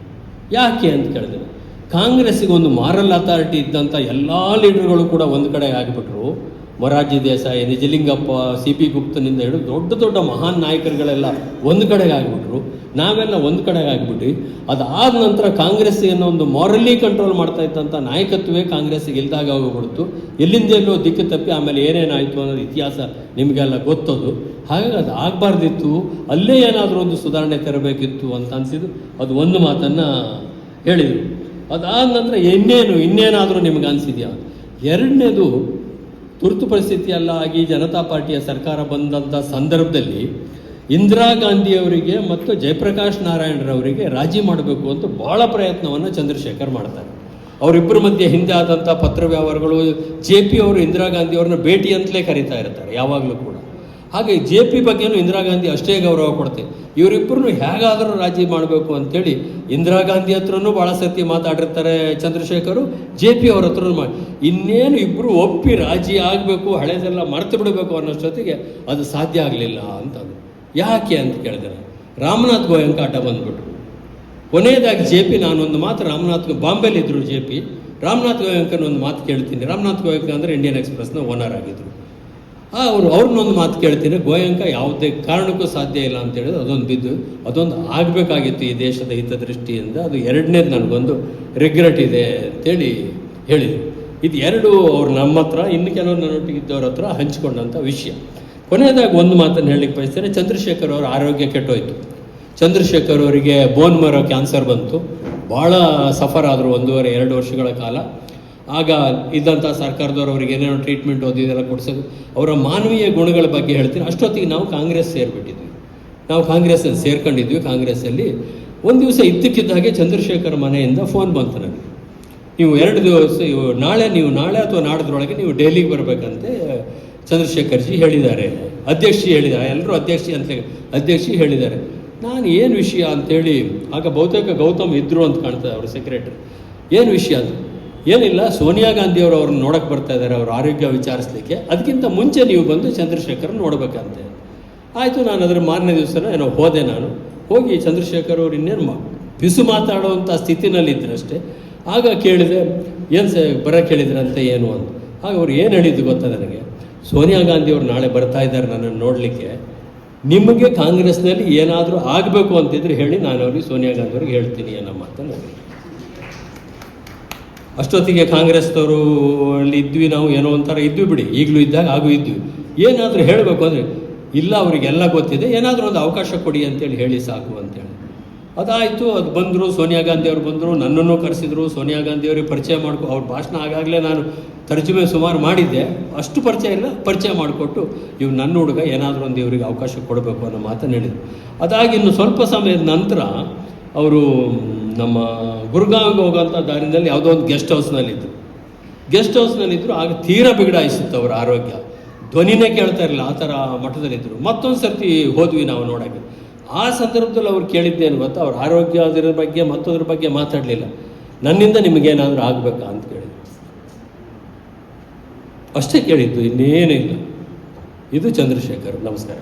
ಯಾಕೆ ಅಂತ ಕೇಳಿದೆ. ಕಾಂಗ್ರೆಸ್ಸಿಗೆ ಒಂದು ಮಾರಲ್ ಅಥಾರಿಟಿ ಇದ್ದಂಥ ಎಲ್ಲ ಲೀಡರ್ಗಳು ಕೂಡ ಒಂದು ಕಡೆ ಆಗಿಬಿಟ್ರು. ಮೊರಾರ್ಜಿ ದೇಸಾಯಿ, ನಿಜಲಿಂಗಪ್ಪ, CP ಗುಪ್ತನಿಂದ ಹಿಡಿದು ದೊಡ್ಡ ದೊಡ್ಡ ಮಹಾನ್ ನಾಯಕರುಗಳೆಲ್ಲ ಒಂದು ಕಡೆಗೆ ಆಗಿಬಿಟ್ರು. ನಾವೆಲ್ಲ ಒಂದು ಕಡೆಗೆ ಆಗಿಬಿಟ್ವಿ. ಅದಾದ ನಂತರ ಕಾಂಗ್ರೆಸ್ಸಿಯನ್ನು ಒಂದು ಮಾರಲಿ ಕಂಟ್ರೋಲ್ ಮಾಡ್ತಾ ಇದ್ದಂಥ ನಾಯಕತ್ವವೇ ಕಾಂಗ್ರೆಸ್ಸಿಗೆ ಇಲ್ದಾಗ ಹೋಗ್ಬಿಡ್ತು. ಎಲ್ಲಿಂದೆಲ್ಲೋ ದಿಕ್ಕು ತಪ್ಪಿ ಆಮೇಲೆ ಏನೇನಾಯಿತು ಅನ್ನೋದು ಇತಿಹಾಸ ನಿಮಗೆಲ್ಲ ಗೊತ್ತದು. ಹಾಗಾಗಿ ಅದು ಆಗಬಾರ್ದಿತ್ತು, ಅಲ್ಲೇ ಏನಾದರೂ ಒಂದು ಸುಧಾರಣೆ ತರಬೇಕಿತ್ತು ಅಂತ ಅನಿಸಿದ್ದು. ಅದು ಒಂದು ಮಾತನ್ನು ಹೇಳಿದರು. ಅದಾದ ನಂತರ ಇನ್ನೇನಾದರೂ ನಿಮಗೆ ಅನಿಸಿದೆಯಾ? 2ನೇದು, ತುರ್ತು ಪರಿಸ್ಥಿತಿಯೆಲ್ಲ ಆಗಿ ಜನತಾ ಪಾರ್ಟಿಯ ಸರ್ಕಾರ ಬಂದಂಥ ಸಂದರ್ಭದಲ್ಲಿ ಇಂದಿರಾ ಗಾಂಧಿಯವರಿಗೆ ಮತ್ತು ಜಯಪ್ರಕಾಶ್ ನಾರಾಯಣರವರಿಗೆ ರಾಜಿ ಮಾಡಬೇಕು ಅಂತ ಭಾಳ ಪ್ರಯತ್ನವನ್ನು ಚಂದ್ರಶೇಖರ್ ಮಾಡ್ತಾರೆ. ಅವರಿಬ್ಬರ ಮಧ್ಯೆ ಹಿಂದೆ ಆದಂಥ ಪತ್ರ ವ್ಯವಹಾರಗಳು, ಜೆ ಪಿ ಅವರು ಇಂದಿರಾ ಗಾಂಧಿ ಅವ್ರನ್ನ ಭೇಟಿ ಅಂತಲೇ ಕರೀತಾ ಇರ್ತಾರೆ ಯಾವಾಗಲೂ ಕೂಡ. ಹಾಗೆ ಜೆ ಪಿ ಬಗ್ಗೆನೂ ಇಂದಿರಾ ಗಾಂಧಿ ಅಷ್ಟೇ ಗೌರವ ಕೊಡ್ತೇವೆ. ಇವರಿಬ್ಬರನ್ನು ಹೇಗಾದರೂ ರಾಜಿ ಮಾಡಬೇಕು ಅಂತೇಳಿ ಇಂದಿರಾ ಗಾಂಧಿ ಹತ್ರನೂ ಭಾಳ ಸತಿ ಮಾತಾಡಿರ್ತಾರೆ ಚಂದ್ರಶೇಖರು, ಜೆ ಪಿ ಅವ್ರ ಹತ್ರನೂ ಇನ್ನೇನು ಇಬ್ಬರು ಒಪ್ಪಿ ರಾಜಿ ಆಗಬೇಕು, ಹಳೆದೆಲ್ಲ ಮರೆತು ಬಿಡಬೇಕು ಅನ್ನೋಷ್ಟೊತ್ತಿಗೆ ಅದು ಸಾಧ್ಯ ಆಗಲಿಲ್ಲ ಅಂತಂದು. ಯಾಕೆ ಅಂತ ಕೇಳಿದರೆ ರಾಮನಾಥ್ ಗೋಯಂಕ ಆಟ ಬಂದ್ಬಿಟ್ರು. ಕೊನೆಯದಾಗಿ ಜೆ ಪಿ ನಾನೊಂದು ಮಾತು ಬಾಂಬೆಲಿದ್ದರು ಜೆ ಪಿ, ರಾಮನಾಥ್ ಗೋಯಂಕನ ಒಂದು ಮಾತು ಕೇಳ್ತೀನಿ. ರಾಮನಾಥ್ ಗೋಯಂಕ ಅಂದರೆ ಇಂಡಿಯನ್ ಎಕ್ಸ್ಪ್ರೆಸ್ನ ಓನರ್ ಆಗಿದ್ದರು. ಅವ್ರನ್ನೊಂದು ಮಾತು ಕೇಳ್ತೀನಿ, ಗೋಯಂಕ ಯಾವುದೇ ಕಾರಣಕ್ಕೂ ಸಾಧ್ಯ ಇಲ್ಲ ಅಂತ ಹೇಳಿದ್ರು. ಅದೊಂದು ಬಿದ್ದು ಅದೊಂದು ಆಗಬೇಕಾಗಿತ್ತು ಈ ದೇಶದ ಹಿತದೃಷ್ಟಿಯಿಂದ. ಅದು ಎರಡನೇದು ನನಗೊಂದು ರಿಗ್ರೆಟ್ ಇದೆ ಅಂತೇಳಿ ಹೇಳಿದರು. ಇದು ಎರಡು ಅವ್ರು ನಮ್ಮ ಹತ್ರ, ಇನ್ನು ಕೆಲವರು ನನ್ನೊಟ್ಟಿಗಿದ್ದವ್ರ ಹತ್ರ ಹಂಚಿಕೊಂಡಂಥ ವಿಷಯ. ಕೊನೆಯದಾಗಿ ಒಂದು ಮಾತನ್ನು ಹೇಳಲಿಕ್ಕೆ ಬಯಸ್ತೇನೆ. ಚಂದ್ರಶೇಖರ್ ಅವರ ಆರೋಗ್ಯ ಕೆಟ್ಟೋಯ್ತು. ಚಂದ್ರಶೇಖರ್ ಅವರಿಗೆ ಬೋನ್ ಮರೋ ಕ್ಯಾನ್ಸರ್ ಬಂತು. ಭಾಳ ಸಫರ್ ಆದರು 1.5-2 ವರ್ಷಗಳ ಕಾಲ. ಆಗ ಇದ್ದಂಥ ಸರ್ಕಾರದವ್ರು ಅವ್ರಿಗೆ ಏನೇನೋ ಟ್ರೀಟ್ಮೆಂಟ್ ಓದಿದೆಲ್ಲ ಕೊಡಿಸೋದು. ಅವರ ಮಾನವೀಯ ಗುಣಗಳ ಬಗ್ಗೆ ಹೇಳ್ತೀನಿ. ಅಷ್ಟೊತ್ತಿಗೆ ನಾವು ಕಾಂಗ್ರೆಸ್ ಸೇರಿಬಿಟ್ಟಿದ್ವಿ. ನಾವು ಕಾಂಗ್ರೆಸ್ಸಲ್ಲಿ ಸೇರ್ಕೊಂಡಿದ್ವಿ. ಕಾಂಗ್ರೆಸ್ಸಲ್ಲಿ ಒಂದು ದಿವಸ ಇದ್ದಕ್ಕಿದ್ದಾಗೆ ಚಂದ್ರಶೇಖರ್ ಮನೆಯಿಂದ ಫೋನ್ ಬಂತು ನನಗೆ. ನೀವು 2 ದಿವಸ ನಾಳೆ ಅಥವಾ ನಾಡದ್ರೊಳಗೆ ನೀವು ಡೆಲ್ಲಿಗೆ ಬರಬೇಕಂತೆ ಚಂದ್ರಶೇಖರ್ಜಿ ಹೇಳಿದ್ದಾರೆ, ಅಧ್ಯಕ್ಷಿ ಹೇಳಿದ್ದಾರೆ, ಎಲ್ಲರೂ ಅಧ್ಯಕ್ಷಿ ಹೇಳಿದ್ದಾರೆ. ನಾನು ಏನು ವಿಷಯ ಅಂತೇಳಿ, ಆಗ ಬಹುತೇಕ ಗೌತಮ್ ಇದ್ದರು ಅಂತ ಕಾಣ್ತದೆ ಅವ್ರ ಸೆಕ್ರೆಟರಿ. ಏನು ವಿಷಯ ಅಂತ, ಏನಿಲ್ಲ, ಸೋನಿಯಾ ಗಾಂಧಿಯವರು ಅವ್ರನ್ನ ನೋಡೋಕ್ಕೆ ಬರ್ತಾ ಇದ್ದಾರೆ ಅವ್ರ ಆರೋಗ್ಯ ವಿಚಾರಿಸಲಿಕ್ಕೆ, ಅದಕ್ಕಿಂತ ಮುಂಚೆ ನೀವು ಬಂದು ಚಂದ್ರಶೇಖರ್ ನೋಡಬೇಕಂತೆ. ಆಯಿತು, ನಾನು ಅದರ ಮಾರನೇ ದಿವಸನ ಏನೋ ಹೋದೆ. ನಾನು ಹೋಗಿ ಚಂದ್ರಶೇಖರ್ ಅವ್ರು ಇನ್ನೇನು ಬಿಸು ಮಾತಾಡುವಂಥ ಸ್ಥಿತಿನಲ್ಲಿದ್ದರಷ್ಟೇ. ಆಗ ಕೇಳಿದೆ, ಏನು ಬರೋಕ್ಕೆ ಹೇಳಿದ್ರಂತೆ ಏನು ಅಂತ. ಆಗ ಅವ್ರು ಏನು ಹೇಳಿದ್ದು ಗೊತ್ತಾ ನನಗೆ, ಸೋನಿಯಾ ಗಾಂಧಿಯವರು ನಾಳೆ ಬರ್ತಾ ಇದ್ದಾರೆ ನನ್ನನ್ನು ನೋಡಲಿಕ್ಕೆ, ನಿಮಗೆ ಕಾಂಗ್ರೆಸ್ನಲ್ಲಿ ಏನಾದರೂ ಆಗಬೇಕು ಅಂತಿದ್ರೆ ಹೇಳಿ, ನಾನು ಅವ್ರಿಗೆ ಸೋನಿಯಾ ಗಾಂಧಿಯವ್ರಿಗೆ ಹೇಳ್ತೀನಿ ಅನ್ನೋ ಮಾತನ್ನು ಹೇಳಿ. ಅಷ್ಟೊತ್ತಿಗೆ ಕಾಂಗ್ರೆಸ್ದವರು ಅಲ್ಲಿ ಇದ್ವಿ, ನಾವು ಏನೋ ಒಂಥರ ಇದ್ವಿ ಬಿಡಿ, ಈಗಲೂ ಇದ್ದಾಗ ಹಾಗೂ ಇದ್ವಿ. ಏನಾದರೂ ಹೇಳಬೇಕು ಅಂದರೆ ಇಲ್ಲ, ಅವರಿಗೆಲ್ಲ ಗೊತ್ತಿದೆ, ಏನಾದರೂ ಒಂದು ಅವಕಾಶ ಕೊಡಿ ಅಂತೇಳಿ ಹೇಳಿ ಸಾಕು ಅಂತೇಳಿ. ಅದಾಯಿತು. ಅದು ಬಂದರು, ಸೋನಿಯಾ ಗಾಂಧಿಯವರು ಬಂದರು, ನನ್ನನ್ನು ಕರೆಸಿದ್ರು. ಸೋನಿಯಾ ಗಾಂಧಿಯವ್ರಿಗೆ ಪರಿಚಯ ಅವ್ರ ಭಾಷಣ ಆಗಾಗಲೇ ನಾನು ತರ್ಜುಮೆ ಸುಮಾರು ಮಾಡಿದ್ದೆ, ಅಷ್ಟು ಪರಿಚಯ ಮಾಡಿಕೊಟ್ಟು ಇವು ನನ್ನ ಹುಡುಗ, ಏನಾದರೂ ಒಂದು ಇವರಿಗೆ ಅವಕಾಶ ಕೊಡಬೇಕು ಅನ್ನೋ ಮಾತನ್ನು ಹೇಳಿದರು. ಅದಾಗಿ ಇನ್ನು ಸ್ವಲ್ಪ ಸಮಯದ ನಂತರ ಅವರು ನಮ್ಮ ಗುರುಗಾಂವ್ಗೆ ಹೋಗೋಂಥ ದಾರಿನಲ್ಲಿ ಯಾವುದೋ ಒಂದು ಗೆಸ್ಟ್ ಹೌಸ್ನಲ್ಲಿದ್ದರು. ಆಗ ತೀರಾ ಬಿಗಡಾಯಿಸಿತ್ತು ಅವರ ಆರೋಗ್ಯ, ಧ್ವನಿನೇ ಕೇಳ್ತಾ ಇರಲಿಲ್ಲ, ಆ ಥರ ಮಟ್ಟದಲ್ಲಿದ್ದರು. ಮತ್ತೊಂದು ಸರ್ತಿ ಹೋದ್ವಿ ನಾವು ನೋಡೋಕ್ಕೆ. ಆ ಸಂದರ್ಭದಲ್ಲಿ ಅವ್ರು ಕೇಳಿದ್ದೇನು ಗೊತ್ತಾ, ಅವ್ರ ಆರೋಗ್ಯ ಅದರ ಬಗ್ಗೆ ಮತ್ತೊಂದ್ರ ಬಗ್ಗೆ ಮಾತಾಡಲಿಲ್ಲ, ನನ್ನಿಂದ ನಿಮಗೇನಾದರೂ ಆಗಬೇಕಾ ಅಂತ ಕೇಳಿದ್ರು. ಅಷ್ಟೇ ಕೇಳಿದ್ದು, ಇನ್ನೇನೂ ಇಲ್ಲ. ಇದು ಚಂದ್ರಶೇಖರ್. ನಮಸ್ಕಾರ.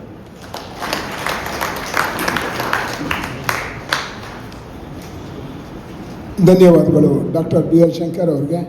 ಧನ್ಯವಾದಗಳು ಡಾಕ್ಟರ್ ಬಿ ಎಲ್ ಶಂಕರ್ ಅವ್ರಿಗೆ.